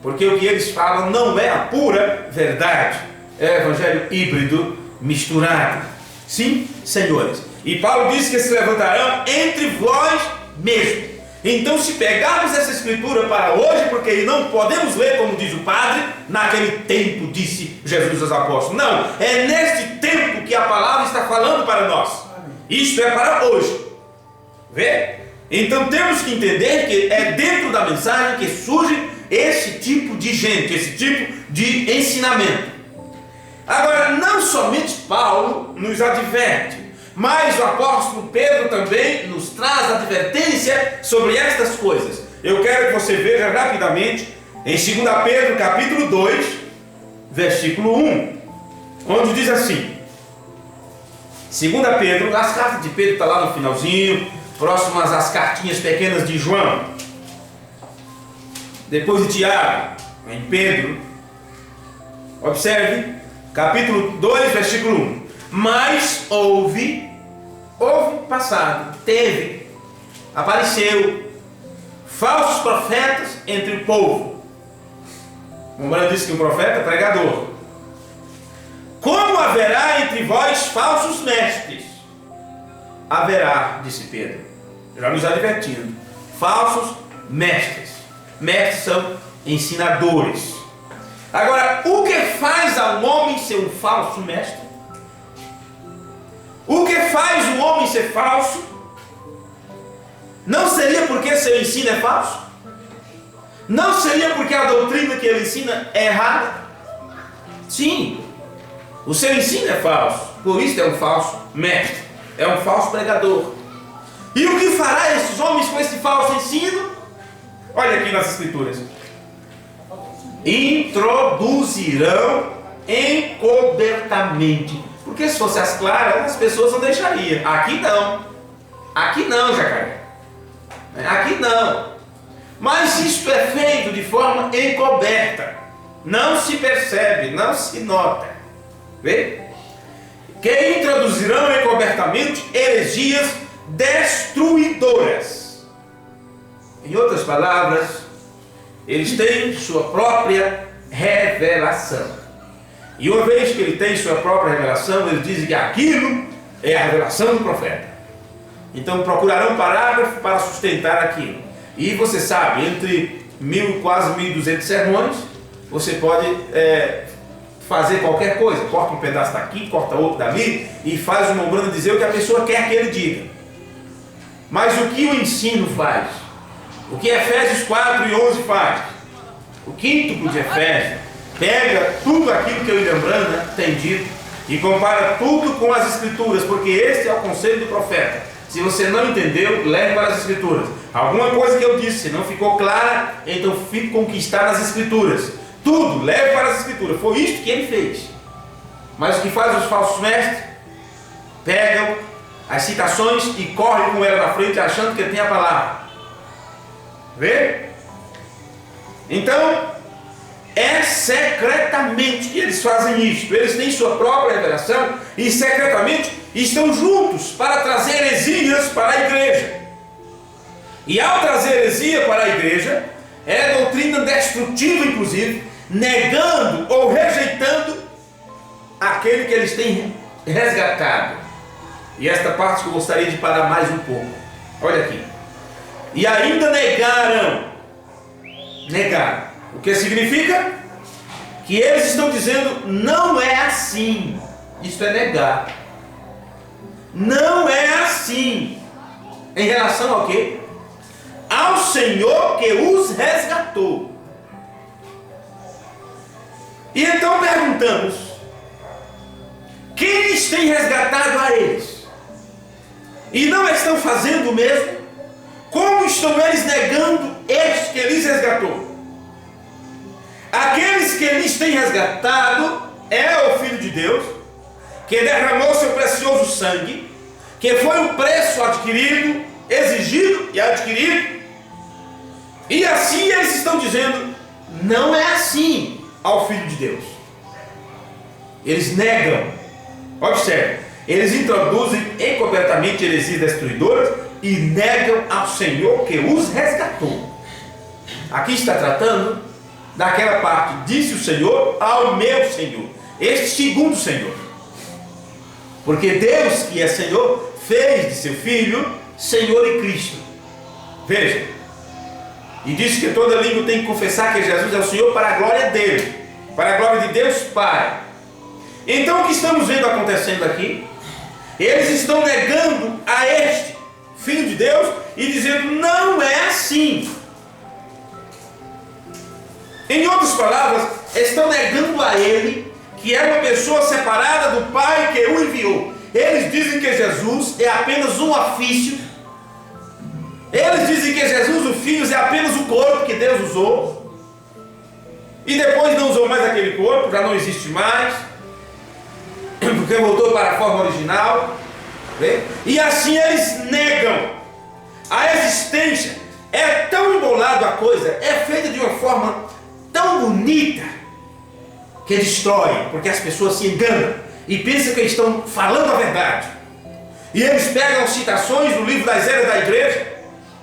porque o que eles falam não é a pura verdade. É evangelho híbrido, misturado. Sim, senhores. E Paulo diz que se levantarão entre vós mesmos. Então, se pegarmos essa escritura para hoje, porque não podemos ler como diz o padre, naquele tempo disse Jesus aos apóstolos. Não, é neste tempo que a palavra está falando para nós. Isto é para hoje. Vê? Então temos que entender que é dentro da mensagem que surge esse tipo de gente, esse tipo de ensinamento. Agora, não somente Paulo nos adverte, mas o apóstolo Pedro também nos traz advertência sobre estas coisas. Eu quero que você veja rapidamente em 2 Pedro capítulo 2, versículo 1, onde diz assim, 2 Pedro, as cartas de Pedro estão lá no finalzinho, próximas às cartinhas pequenas de João. depois de Tiago, em Pedro. Observe, capítulo 2, versículo 1. Mas houve passado, apareceu falsos profetas entre o povo. Como disse que um profeta é pregador. Como haverá entre vós falsos mestres? Haverá, disse Pedro, já nos advertindo. Falsos mestres. Mestres são ensinadores. Agora, o que faz a um homem ser um falso mestre? O que faz um homem ser falso? Não seria porque seu ensino é falso? Não seria porque a doutrina que ele ensina é errada? Sim, o seu ensino é falso, por isso é um falso mestre, é um falso pregador. E o que fará esses homens com esse falso ensino? Olha aqui nas Escrituras. Introduzirão encobertamente. Porque se fosse as claras, as pessoas não deixariam. Aqui não, Jacaré. Aqui não. Mas isto é feito de forma encoberta. Não se percebe, não se nota. Vê? Que introduzirão encobertamente heresias destruidoras. Em outras palavras, eles têm sua própria revelação. E uma vez que ele tem sua própria revelação, eles dizem que aquilo é a revelação do profeta. Então procurarão parágrafo para sustentar aquilo. E você sabe, entre quase 1.200 sermões, você pode fazer qualquer coisa. Corta um pedaço daqui, corta outro dali e faz uma obrando dizer o que a pessoa quer que ele diga. Mas o que o ensino faz? O que Efésios 4 e 11 faz? O quíntuplo de Efésios pega tudo aquilo que eu e Lembrana tem dito e compara tudo com as Escrituras, porque este é o conselho do profeta. Se você não entendeu, leve para as Escrituras. Alguma coisa que eu disse não ficou clara, então fique com o que está nas Escrituras. Tudo, leve para as Escrituras. Foi isto que ele fez. Mas o que faz os falsos mestres? Pegam as citações e correm com ela na frente achando que tem a palavra. Vê? Então, é secretamente que eles fazem isto. Eles têm sua própria revelação e secretamente estão juntos para trazer heresias para a igreja. E ao trazer heresia para a igreja, é doutrina destrutiva, inclusive, negando ou rejeitando aquele que eles têm resgatado. E esta parte que eu gostaria de parar mais um pouco. Olha aqui. E ainda negaram. O que significa? Que eles estão dizendo, não é assim. Isto é negar. Não é assim. Em relação ao quê? Ao Senhor que os resgatou. E então perguntamos, quem eles têm resgatado a eles? E não estão fazendo o mesmo? Como estão eles negando este que lhes resgatou? Aqueles que lhes têm resgatado é o Filho de Deus, que derramou seu precioso sangue, que foi o preço adquirido, exigido e adquirido. E assim eles estão dizendo, não é assim ao Filho de Deus. Eles negam. Observe, eles introduzem encobertamente heresias destruidoras e negam ao Senhor que os resgatou. Aqui está tratando daquela parte, disse o Senhor ao meu Senhor, este segundo Senhor. Porque Deus, que é Senhor, fez de seu Filho Senhor e Cristo. Veja, e disse que toda língua tem que confessar que Jesus é o Senhor para a glória dele, para a glória de Deus Pai. Então o que estamos vendo acontecendo aqui? Eles estão negando a este Filho de Deus e dizendo, não é assim. Em outras palavras, estão negando a ele, que é uma pessoa separada do Pai que o enviou. Eles dizem que Jesus é apenas um ofício. Eles dizem que Jesus, o Filho, é apenas o corpo que Deus usou. E depois não usou mais aquele corpo, já não existe mais, porque voltou para a forma original. E assim eles negam a existência é tão embolado a coisa, é feita de uma forma tão bonita, que destrói, porque as pessoas se enganam e pensam que estão falando a verdade. E eles pegam citações do livro das eras da igreja,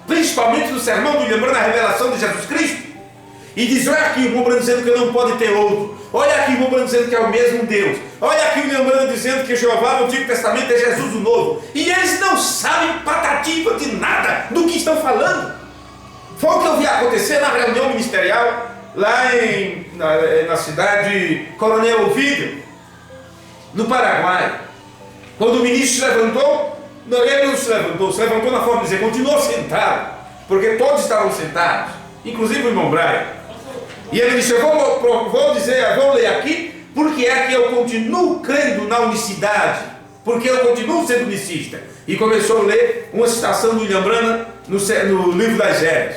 principalmente do sermão do lembrando a revelação de Jesus Cristo, e diz: olha aqui o irmão Branham dizendo que não pode ter outro, olha aqui o irmão Branham dizendo que é o mesmo Deus, olha aqui o irmão Branham dizendo que Jeová no Antigo Testamento é Jesus o Novo, e eles não sabem patativa de nada do que estão falando. Foi o que eu vi acontecer na reunião ministerial lá na cidade Coronel Ovidio, no Paraguai, quando o ministro se levantou. Não, ele não se levantou na forma de dizer, continuou sentado, porque todos estavam sentados, inclusive o irmão Brian. E ele disse: eu vou ler aqui, porque é que eu continuo crendo na unicidade, porque eu continuo sendo unicista. E começou a ler uma citação do William Branham no livro das eras.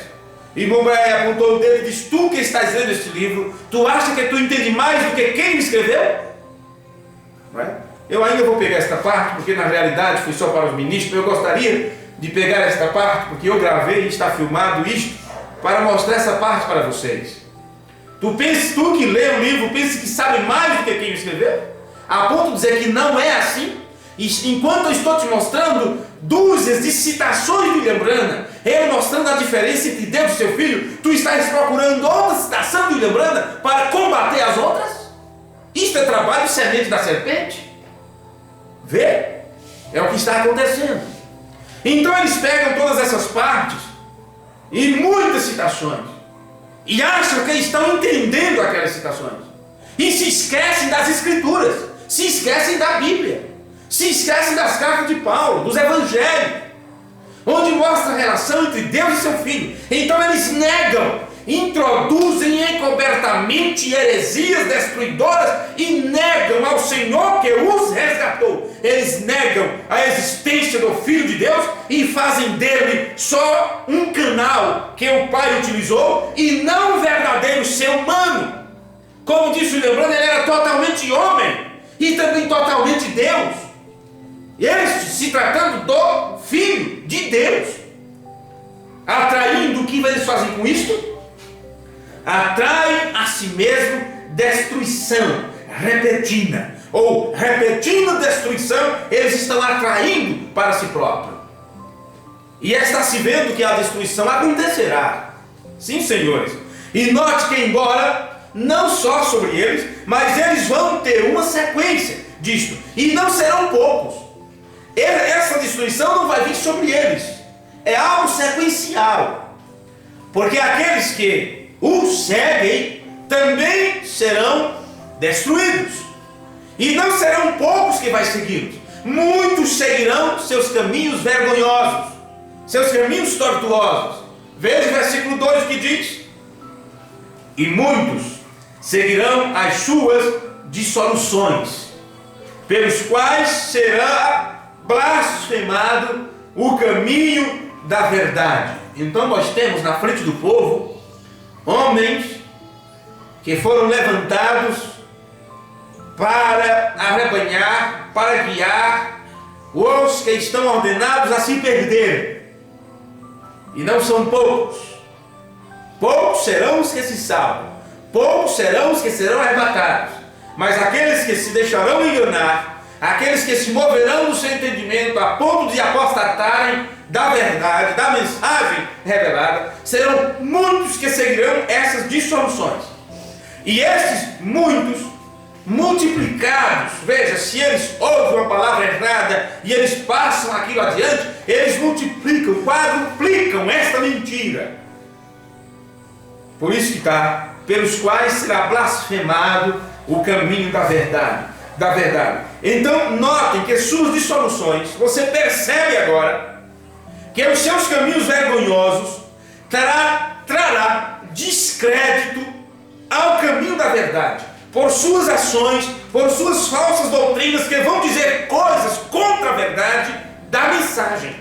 E irmão Brian apontou o dedo e disse: tu que estás lendo este livro, tu acha que tu entende mais do que quem me escreveu? Não é? Eu ainda vou pegar esta parte, porque na realidade foi só para os ministros. Eu gostaria de pegar esta parte, porque eu gravei e está filmado isto, para mostrar essa parte para vocês. Tu que lê o livro, pensa que sabe mais do que quem o escreveu? A ponto de dizer que não é assim? E enquanto eu estou te mostrando dúzias de citações de William Branham, ele mostrando a diferença entre Deus e seu Filho, tu estás procurando outra citação de William Branham para combater as outras? Isto é trabalho semente da serpente? Vê? É o que está acontecendo. Então eles pegam todas essas partes e muitas citações e acham que estão entendendo aquelas citações e se esquecem das Escrituras, se esquecem da Bíblia, se esquecem das cartas de Paulo, dos Evangelhos, onde mostra a relação entre Deus e seu Filho. Então eles negam, introduzem encobertamente heresias destruidoras e negam ao Senhor que os resgatou. Eles negam a existência do Filho de Deus e fazem dele só um canal que o Pai utilizou e não um verdadeiro ser humano. Como disse o William Branham, ele era totalmente homem e também totalmente Deus. Este se tratando do Filho de Deus, atraindo, o que eles fazem com isto? Atraem a si mesmo destruição repentina, ou repetindo destruição, eles estão atraindo para si próprio. E está se vendo que a destruição acontecerá. Sim, senhores. E note que, embora não só sobre eles, mas eles vão ter uma sequência disto, e não serão poucos. Essa destruição não vai vir sobre eles, é algo sequencial, porque aqueles que o seguem também serão destruídos, e não serão poucos que vai segui-los. Muitos seguirão seus caminhos vergonhosos, seus caminhos tortuosos. Veja o versículo 2 que diz: e muitos seguirão as suas dissoluções, pelos quais será blasfemado o caminho da verdade. Então nós temos na frente do povo homens que foram levantados para arrebanhar, para guiar os que estão ordenados a se perder. E não são poucos. Poucos serão os que se salvam, poucos serão os que serão arrebatados. Mas aqueles que se deixarão enganar, aqueles que se moverão no seu entendimento a ponto de apostatarem da verdade, da mensagem revelada, serão muitos que seguirão essas dissoluções. E esses muitos, multiplicados, veja, se eles ouvem uma palavra errada e eles passam aquilo adiante, eles multiplicam, quadruplicam esta mentira. Por isso que está, pelos quais será blasfemado o caminho da verdade. Então notem que suas dissoluções, você percebe agora que os seus caminhos vergonhosos trará descrédito ao caminho da verdade, por suas ações, por suas falsas doutrinas que vão dizer coisas contra a verdade da mensagem.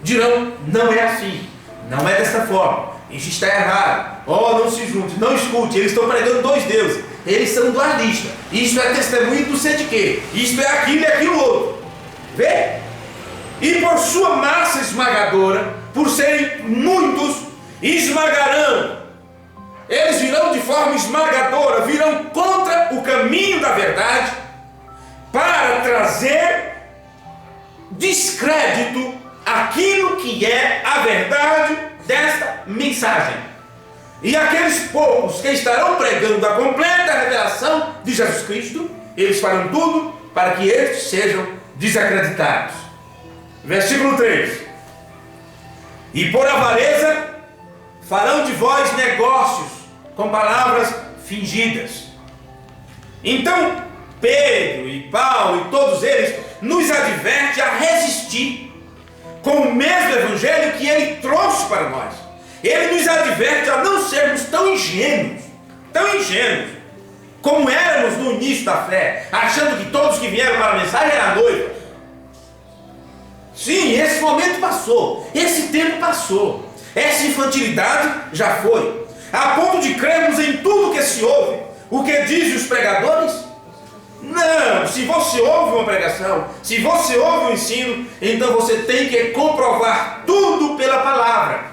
Dirão: não é assim, não é desta forma, isso está errado, não se junte, não escute, eles estão pregando dois deuses, eles são dualistas, isto é testemunho do sei de quê, isto é aquilo e aquilo outro. Vê? E por sua massa esmagadora, por serem muitos, esmagarão. Eles virão de forma esmagadora, virão contra o caminho da verdade, para trazer descrédito àquilo que é a verdade desta mensagem. E aqueles poucos que estarão pregando a completa revelação de Jesus Cristo, eles farão tudo para que estes sejam desacreditados. Versículo 3: e por avareza farão de vós negócios com palavras fingidas. Então Pedro e Paulo e todos eles nos advertem a resistir com o mesmo evangelho que ele trouxe para nós. Ele nos adverte a não sermos tão ingênuos como éramos no início da fé, achando que todos que vieram para a mensagem eram noivos. Sim, esse momento passou, esse tempo passou, essa infantilidade já foi, a ponto de crermos em tudo que se ouve, o que dizem os pregadores. Não, se você ouve uma pregação, se você ouve um ensino, então você tem que comprovar tudo pela palavra.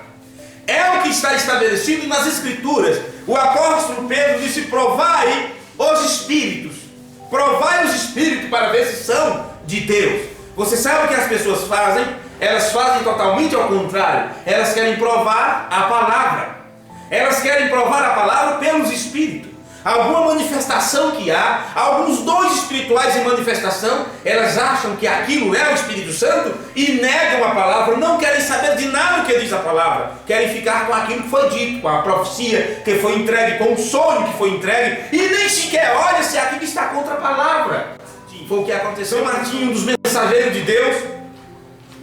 É o que está estabelecido nas Escrituras. O apóstolo Pedro disse: provai os espíritos para ver se são de Deus. Você sabe o que as pessoas fazem? Elas fazem totalmente ao contrário. Elas querem provar a palavra. Elas querem provar a palavra pelos espíritos. Alguma manifestação que há, alguns dons espirituais em manifestação, elas acham que aquilo é o Espírito Santo e negam a palavra, não querem saber de nada o que diz a palavra, querem ficar com aquilo que foi dito, com a profecia que foi entregue, com o sonho que foi entregue, e nem sequer olha se aquilo está contra a palavra. Foi o que aconteceu. Martim, um dos mensageiros de Deus,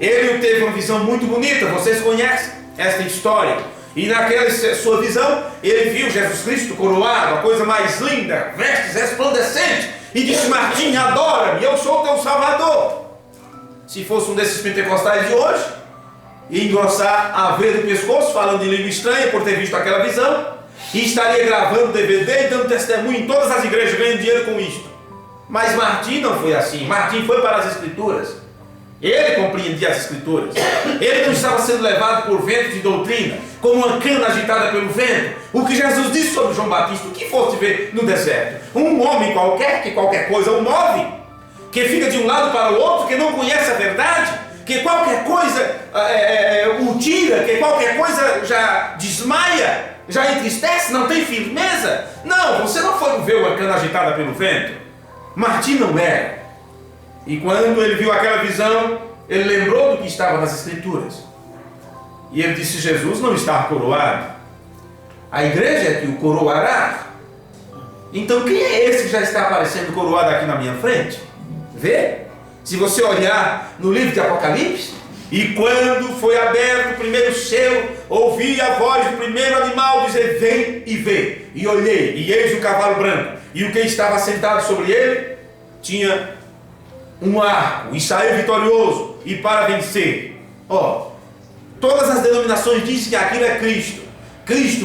ele teve uma visão muito bonita, vocês conhecem esta história. E naquela sua visão, ele viu Jesus Cristo coroado, a coisa mais linda, vestes resplandecentes, e disse: Martim, adora-me, eu sou o teu Salvador. Se fosse um desses pentecostais de hoje, ia engrossar a veia do pescoço, falando em língua estranha, por ter visto aquela visão, e estaria gravando DVD e dando testemunho em todas as igrejas, ganhando dinheiro com isto. Mas Martim não foi assim. Martim foi para as Escrituras. Ele compreendia as Escrituras. Ele não estava sendo levado por vento de doutrina, como uma cana agitada pelo vento. O que Jesus disse sobre João Batista: o que foste ver no deserto? Um homem qualquer, que qualquer coisa o move, que fica de um lado para o outro, que não conhece a verdade, que qualquer coisa o tira, que qualquer coisa já desmaia, já entristece, não tem firmeza. Não, você não foi ver uma cana agitada pelo vento. Martim não era. E quando ele viu aquela visão, ele lembrou do que estava nas Escrituras. E ele disse: Jesus não está coroado. A igreja é que o coroará. Então quem é esse que já está aparecendo coroado aqui na minha frente? Vê? Se você olhar no livro de Apocalipse, e quando foi aberto o primeiro selo, ouvi a voz do primeiro animal dizer: vem e vê. E olhei, e eis o cavalo branco. E o que estava sentado sobre ele tinha um arco, e saiu vitorioso, e para vencer. Todas as denominações dizem que aquilo é Cristo. Cristo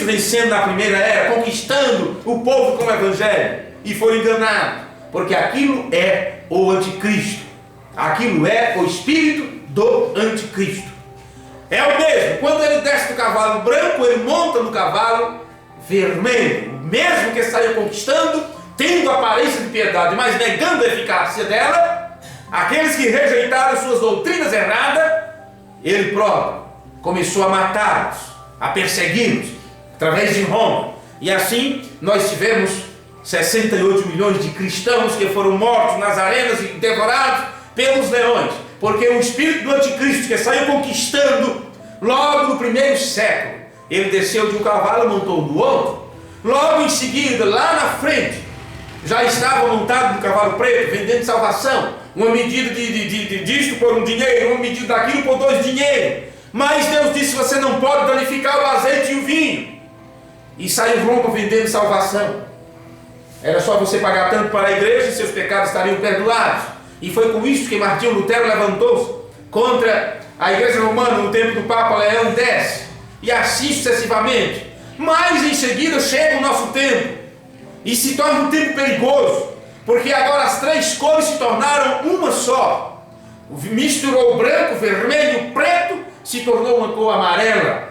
vencendo na primeira era, conquistando o povo com o Evangelho. E foi enganado, porque aquilo é o anticristo. Aquilo é o espírito do anticristo. É o mesmo, quando ele desce do cavalo branco, ele monta no cavalo vermelho, o mesmo que saiu conquistando, tendo aparência de piedade, mas negando a eficácia dela. Aqueles que rejeitaram suas doutrinas erradas, ele próprio começou a matá-los, a persegui-los, através de Roma. E assim nós tivemos 68 milhões de cristãos que foram mortos nas arenas e devorados pelos leões, porque o espírito do anticristo, que saiu conquistando logo no primeiro século, ele desceu de um cavalo e montou no outro. Logo em seguida, lá na frente, já estava montado no cavalo preto, vendendo salvação. Uma medida disto por um dinheiro, uma medida daquilo por 2 dinheiros. Mas Deus disse: você não pode danificar o azeite e o vinho. E saiu Roma vendendo salvação. Era só você pagar tanto para a igreja e seus pecados estariam perdoados. E foi com isso que Martinho Lutero levantou-se contra a igreja romana no tempo do Papa Leão X. E assim sucessivamente. Mas em seguida chega o nosso tempo. E se torna um tempo perigoso, porque agora as 3 cores se tornaram uma só. misturou o branco, vermelho, preto, se tornou uma cor amarela,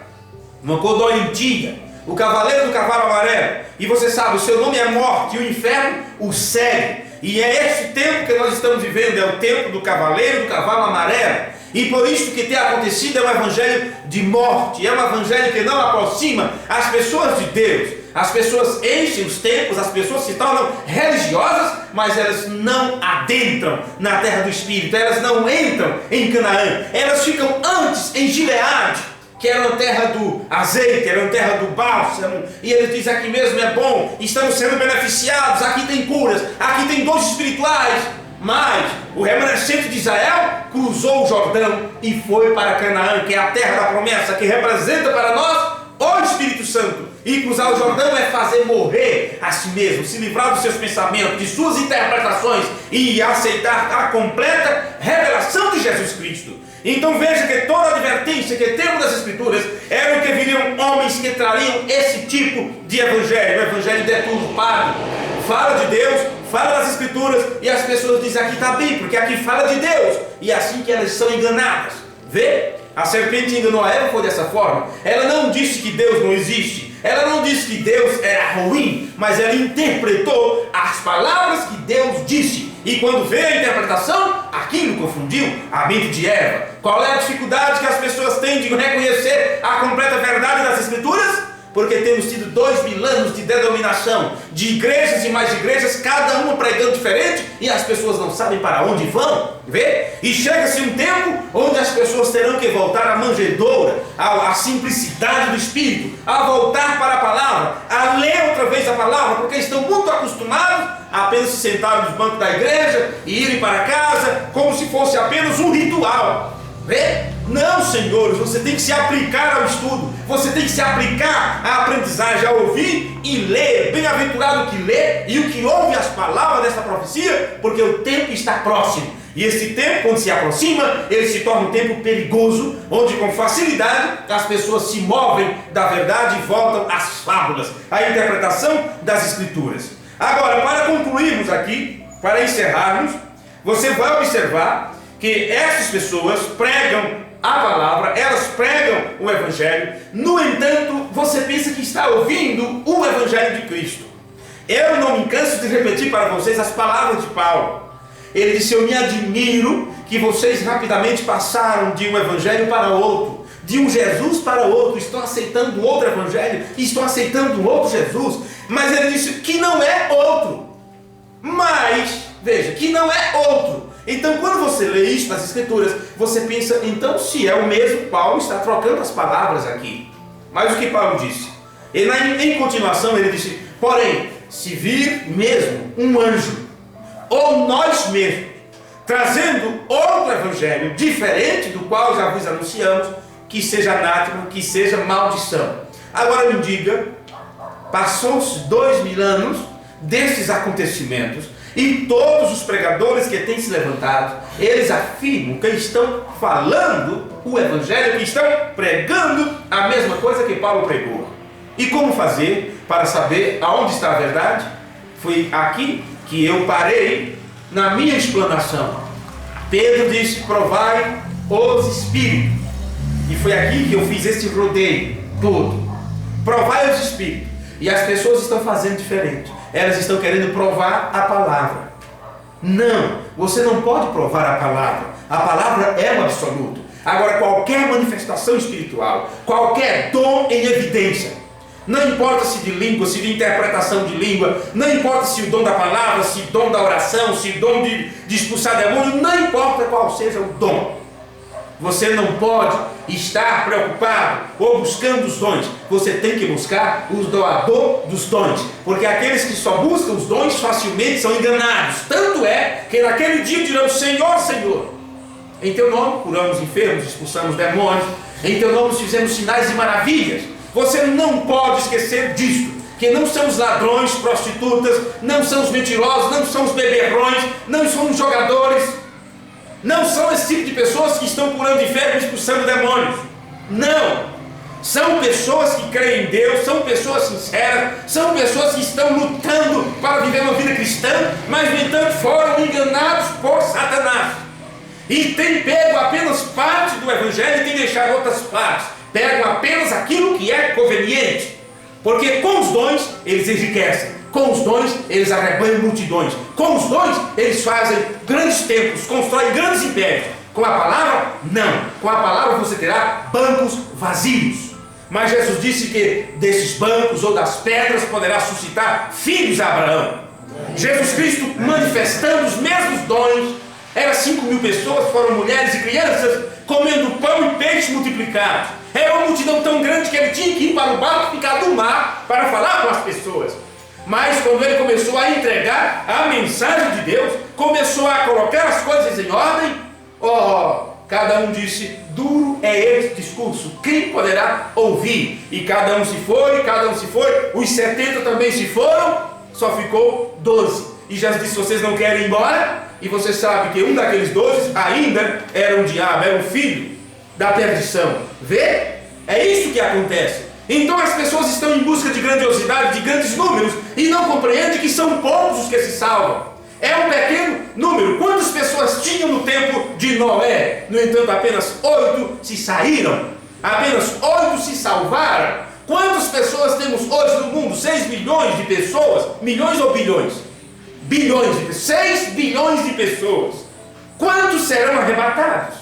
uma cor doentia, o cavaleiro do cavalo amarelo. E você sabe, o seu nome é morte, e o inferno o segue. E é esse tempo que nós estamos vivendo, é o tempo do cavaleiro do cavalo amarelo. E por isso que tem acontecido é um evangelho de morte, é um evangelho que não aproxima as pessoas de Deus. As pessoas enchem os templos, as pessoas se tornam religiosas, mas elas não adentram na terra do Espírito, elas não entram em Canaã, elas ficam antes em Gileade, que era uma terra do azeite, era uma terra do bálsamo, e ele diz: aqui mesmo é bom, estamos sendo beneficiados, aqui tem curas, aqui tem dons espirituais. Mas o remanescente de Israel cruzou o Jordão e foi para Canaã, que é a terra da promessa, que representa para nós o Espírito Santo. E cruzar o Jordão é fazer morrer a si mesmo, se livrar dos seus pensamentos, de suas interpretações e aceitar a completa revelação de Jesus Cristo. Então veja que toda a advertência que temos das Escrituras era que viriam homens que trariam esse tipo de evangelho, o evangelho deturpado. Fala de Deus, fala das Escrituras, e as pessoas dizem: aqui está bem, porque aqui fala de Deus. E é assim que elas são enganadas. Vê? A serpente enganou a Eva, foi dessa forma. Ela não disse que Deus não existe, ela não disse que Deus era ruim, mas ela interpretou as palavras que Deus disse. E quando veio a interpretação, aquilo confundiu a mente de Eva. Qual é a dificuldade que as pessoas têm de reconhecer a completa verdade das Escrituras? Porque temos tido 2000 anos de denominação, de igrejas e mais igrejas, cada uma pregando diferente, e as pessoas não sabem para onde vão, vê? E chega-se um tempo onde as pessoas terão que voltar à manjedoura, à simplicidade do Espírito, a voltar para a palavra, a ler outra vez a palavra, porque estão muito acostumados a apenas se sentar nos bancos da igreja e irem para casa, como se fosse apenas um ritual. Vê? Não, senhores, você tem que se aplicar ao estudo, você tem que se aplicar à aprendizagem, a ouvir e ler. Bem-aventurado o que lê e o que ouve as palavras dessa profecia, porque o tempo está próximo. E esse tempo, quando se aproxima, ele se torna um tempo perigoso, onde com facilidade as pessoas se movem da verdade e voltam às fábulas, à interpretação das Escrituras. Agora, para concluirmos aqui, para encerrarmos, você vai observar que essas pessoas pregam a palavra, elas pregam o Evangelho. No entanto, você pensa que está ouvindo o Evangelho de Cristo. Eu não me canso de repetir para vocês as palavras de Paulo. Ele disse: eu me admiro que vocês rapidamente passaram de um Evangelho para outro, de um Jesus para outro, estão aceitando outro Evangelho, estão aceitando outro Jesus. Mas ele disse que não é outro. Mas, veja, que não é outro. Então, quando você lê isso nas Escrituras, você pensa: então, se é o mesmo, Paulo está trocando as palavras aqui. Mas o que Paulo disse? Em continuação, ele disse: porém, se vir mesmo um anjo, ou nós mesmos, trazendo outro evangelho diferente do qual já vos anunciamos, que seja anátema, que seja maldição. Agora me diga, passou-se 2000 anos desses acontecimentos, e todos os pregadores que têm se levantado, eles afirmam que estão falando o Evangelho, que estão pregando a mesma coisa que Paulo pregou. E como fazer para saber aonde está a verdade? Foi aqui que eu parei na minha explanação. Pedro disse: provai os Espíritos. E foi aqui que eu fiz esse rodeio todo. Provai os Espíritos. E as pessoas estão fazendo diferente. Elas estão querendo provar a palavra. Não, você não pode provar a palavra. A palavra é o absoluto. Agora, qualquer manifestação espiritual, qualquer dom em evidência, não importa se de língua, se de interpretação de língua, não importa se o dom da palavra, se o dom da oração, se o dom de expulsar demônio, não importa qual seja o dom. Você não pode estar preocupado ou buscando os dons. Você tem que buscar o doador dos dons. Porque aqueles que só buscam os dons facilmente são enganados. Tanto é que naquele dia dirão: Senhor, Senhor, em teu nome curamos enfermos, expulsamos demônios, em teu nome fizemos sinais e maravilhas. Você não pode esquecer disso. Que não são os ladrões, prostitutas, não são os mentirosos, não são os beberrões, não são os jogadores. Não são esse tipo de pessoas que estão curando enfermos e expulsando demônios. Não. São pessoas que creem em Deus, são pessoas sinceras, são pessoas que estão lutando para viver uma vida cristã, mas no entanto foram enganados por Satanás. e têm pego apenas parte do Evangelho e têm deixado outras partes. Pegam apenas aquilo que é conveniente, porque com os dons eles enriquecem, com os dons eles arrebanham multidões, com os dons eles fazem grandes templos, constroem grandes impérios. Com a palavra, não. Com a palavra você terá bancos vazios. Mas Jesus disse que desses bancos ou das pedras poderá suscitar filhos a Abraão. Jesus Cristo manifestando os mesmos dons. Era 5.000 pessoas, foram mulheres e crianças, comendo pão e peixe multiplicados. Era uma multidão tão grande que ele tinha que ir para o barco e ficar do mar para falar com as pessoas. Mas quando ele começou a entregar a mensagem de Deus, começou a colocar as coisas em ordem, cada um disse: duro é esse discurso, quem poderá ouvir? E cada um se foi, os 70 também se foram, só ficou 12. E Jesus disse: vocês não querem ir embora? E você sabe que um daqueles 12 ainda era um diabo, era um filho da perdição. Vê? É isso que acontece. Então as pessoas estão em busca de grandiosidade, de grandes números, e não compreendem que são poucos os que se salvam. É um pequeno número. Quantas pessoas tinham no tempo de Noé? No entanto, apenas 8 se saíram. Apenas 8 se salvaram. Quantas pessoas temos hoje no mundo? 6 bilhões de pessoas? Milhões ou bilhões? Bilhões de pessoas. 6 bilhões de pessoas. Quantos serão arrebatados?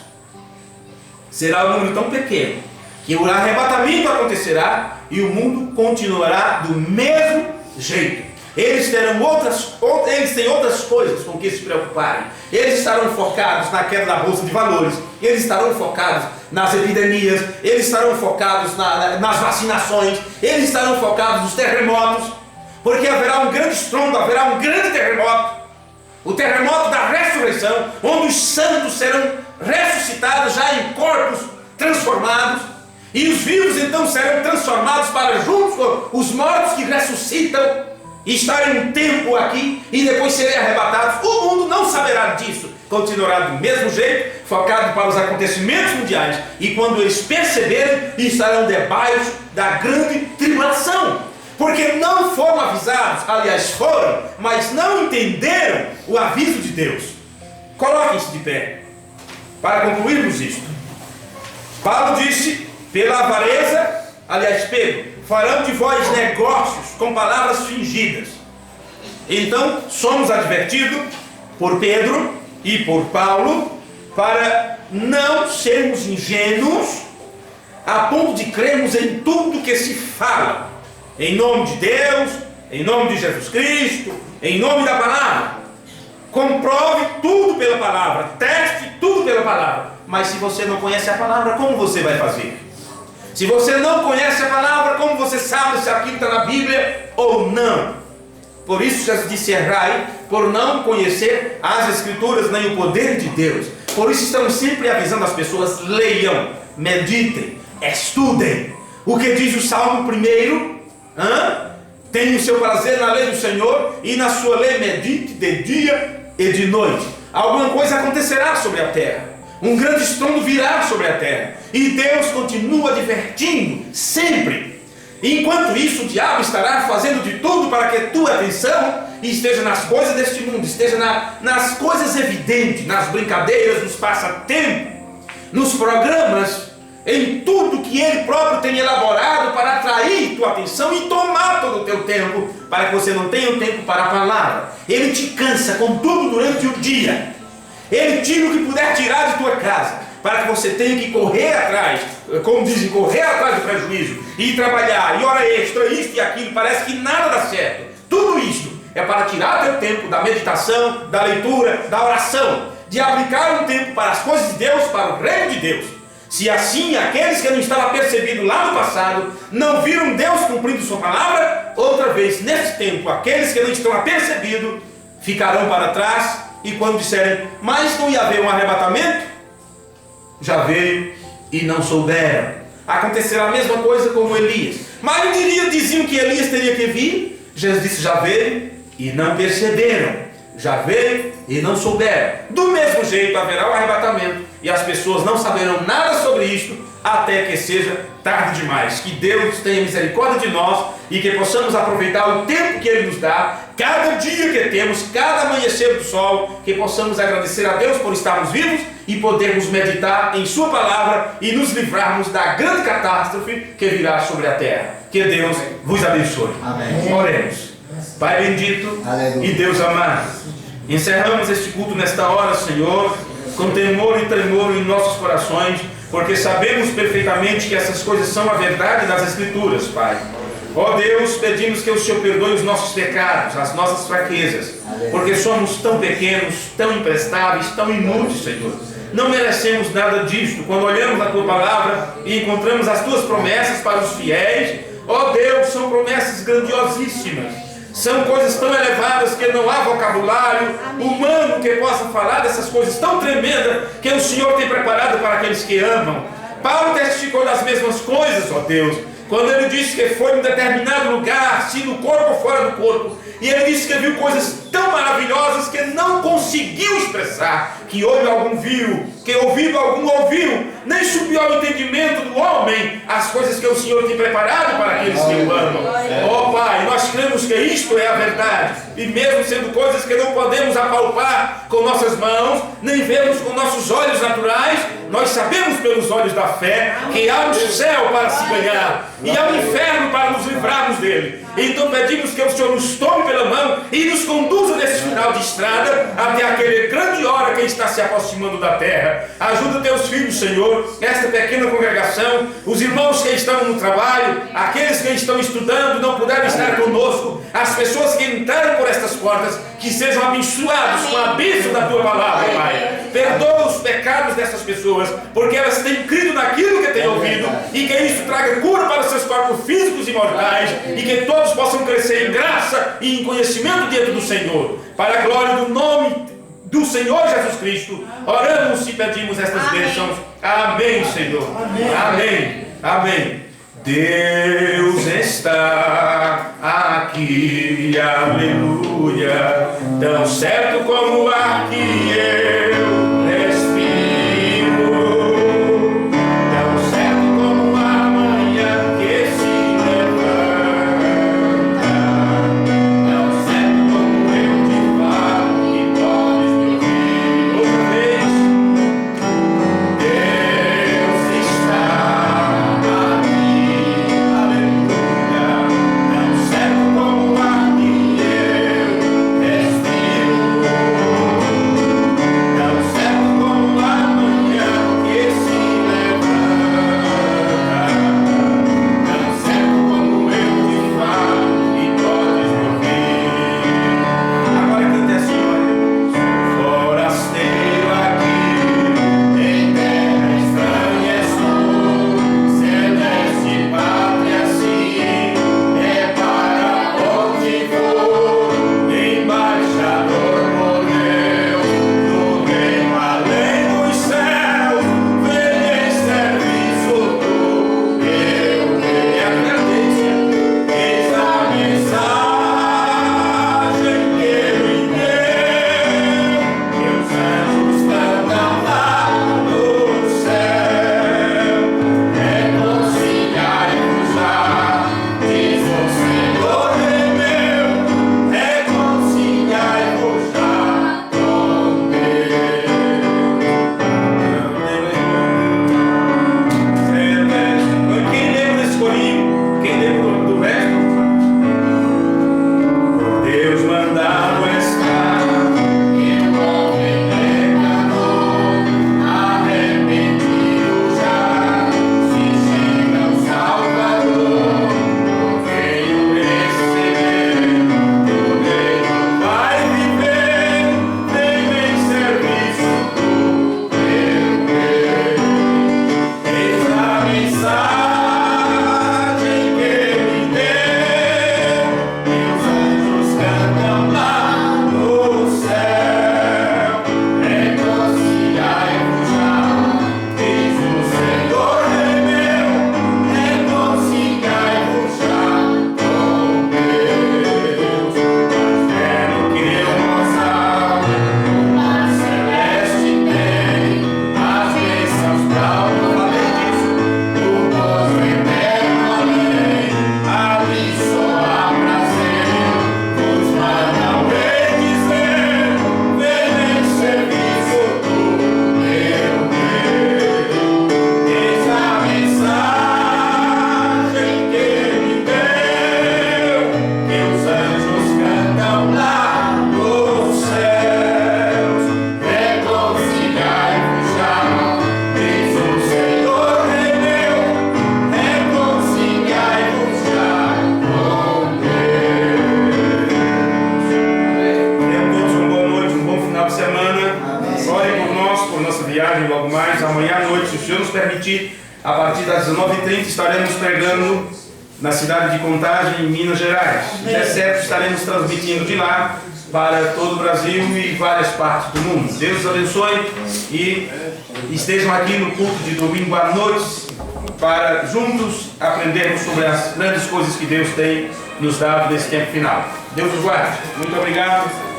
Será um número tão pequeno que o arrebatamento acontecerá e o mundo continuará do mesmo jeito. Eles têm outras coisas com que se preocuparem. Eles estarão focados na queda da bolsa de valores, eles estarão focados nas epidemias, eles estarão focados nas vacinações, eles estarão focados nos terremotos, porque haverá um grande estrondo, haverá um grande terremoto, o terremoto da ressurreição, onde os santos serão ressuscitados já em corpos transformados, e os vivos então serão transformados para juntos com os mortos que ressuscitam, e estarem um tempo aqui e depois serem arrebatados. O mundo não saberá disso, continuará do mesmo jeito, focado para os acontecimentos mundiais, e quando eles perceberem, estarão debaixo da grande tribulação, porque não foram avisados. Aliás, foram, mas não entenderam o aviso de Deus. Coloquem-se de pé para concluirmos isto. Paulo disse: pela avareza, aliás, Pedro, farão de vós negócios com palavras fingidas. Então, somos advertidos por Pedro e por Paulo para não sermos ingênuos a ponto de crermos em tudo que se fala, em nome de Deus, em nome de Jesus Cristo, em nome da palavra. Comprove tudo pela palavra, teste tudo pela palavra. Mas se você não conhece a palavra, como você vai fazer? Se você não conhece a palavra, como você sabe se aquilo está na Bíblia ou não? Por isso Jesus disse: errai por não conhecer as Escrituras nem o poder de Deus. Por isso estamos sempre avisando as pessoas: leiam, meditem, estudem. O que diz o Salmo 1? Tenha o seu prazer na lei do Senhor, e na sua lei medite de dia e de noite. Alguma coisa acontecerá sobre a terra. Um grande estrondo virá sobre a terra, e Deus continua advertindo sempre. Enquanto isso, o diabo estará fazendo de tudo para que tua atenção esteja nas coisas deste mundo, esteja nas coisas evidentes, nas brincadeiras, nos passatempos, nos programas, em tudo que ele próprio tem elaborado para atrair tua atenção e tomar todo o teu tempo, para que você não tenha tempo para a palavra. Ele te cansa com tudo durante o dia. Ele tira o que puder tirar de tua casa, para que você tenha que correr atrás, como dizem, correr atrás do prejuízo, e trabalhar, e hora extra, isto e aquilo, parece que nada dá certo. Tudo isto é para tirar teu tempo da meditação, da leitura, da oração, de aplicar um tempo para as coisas de Deus, para o reino de Deus. Se assim aqueles que não estavam percebidos lá no passado não viram Deus cumprindo sua palavra, outra vez nesse tempo aqueles que não estão apercebidos ficarão para trás. E quando disserem: mas não ia haver um arrebatamento? Já veio e não souberam. Acontecerá a mesma coisa como Elias. Mas diziam que Elias teria que vir. Jesus disse: já veio e não perceberam. Já veio e não souberam. Do mesmo jeito haverá o arrebatamento e as pessoas não saberão nada sobre isto até que seja tarde demais. Que Deus tenha misericórdia de nós e que possamos aproveitar o tempo que Ele nos dá, cada dia que temos, cada amanhecer do sol, que possamos agradecer a Deus por estarmos vivos e podermos meditar em Sua palavra e nos livrarmos da grande catástrofe que virá sobre a terra. Que Deus vos abençoe. Amém. Oremos. Pai bendito, Aleluia. e Deus amado, encerramos este culto nesta hora, Senhor, com temor e tremor em nossos corações, porque sabemos perfeitamente que essas coisas são a verdade das Escrituras, Pai. Ó Deus, pedimos que o Senhor perdoe os nossos pecados, as nossas fraquezas, porque somos tão pequenos, tão imprestáveis, tão inúteis, Senhor. Não merecemos nada disto. Quando olhamos a Tua palavra e encontramos as Tuas promessas para os fiéis, ó Deus, são promessas grandiosíssimas. São coisas tão elevadas que não há vocabulário humano que possa falar dessas coisas tão tremendas que o Senhor tem preparado para aqueles que amam. Paulo testificou das mesmas coisas, ó Deus, quando ele disse que foi em um determinado lugar, se no corpo ou fora do corpo, e ele disse que viu coisas tão maravilhosas que não conseguiu expressar, que olho algum viu, que ouvido algum ouviu, nem subiu ao entendimento do homem as coisas que o Senhor tem preparado para aqueles que o amam. Ó Pai, nós cremos que isto é a verdade, e mesmo sendo coisas que não podemos apalpar com nossas mãos, nem vemos com nossos olhos naturais, nós sabemos pelos olhos da fé que há um céu para se ganhar e há um inferno para nos livrarmos dele. Então pedimos que o Senhor nos tome pela mão e nos conduza nesse final de estrada até aquele grande hora que está se aproximando da terra. Ajuda teus filhos, Senhor, esta pequena congregação, os irmãos que estão no trabalho, aqueles que estão estudando, não puderam estar conosco, as pessoas que entraram por estas portas, que sejam abençoados com a bênção da Tua palavra, Pai. Perdoa os pecados dessas pessoas, porque elas têm crido naquilo que têm ouvido, e que isso traga cura para os seus corpos físicos e mortais, e que todos possam crescer em graça e em conhecimento diante do Senhor. Para a glória do nome do Senhor Jesus Cristo, oramos e pedimos estas bênçãos. Amém, Senhor. Amém. Amém. Deus está aqui, aleluia, tão certo como o ar que eu respiro, tão certo como a manhã que se levanta, tão certo como eu te falo e podes me ouvir. Outra vez, Deus está aqui, aleluia, tão certo como o ar que eu respiro. amanhã à noite, se o Senhor nos permitir, a partir das 19h30 estaremos pregando na cidade de Contagem, em Minas Gerais. Se der certo, estaremos transmitindo de lá para todo o Brasil e várias partes do mundo. Deus os abençoe e estejam aqui no culto de domingo à noite para juntos aprendermos sobre as grandes coisas que Deus tem nos dado nesse tempo final. Deus os guarde. Muito obrigado.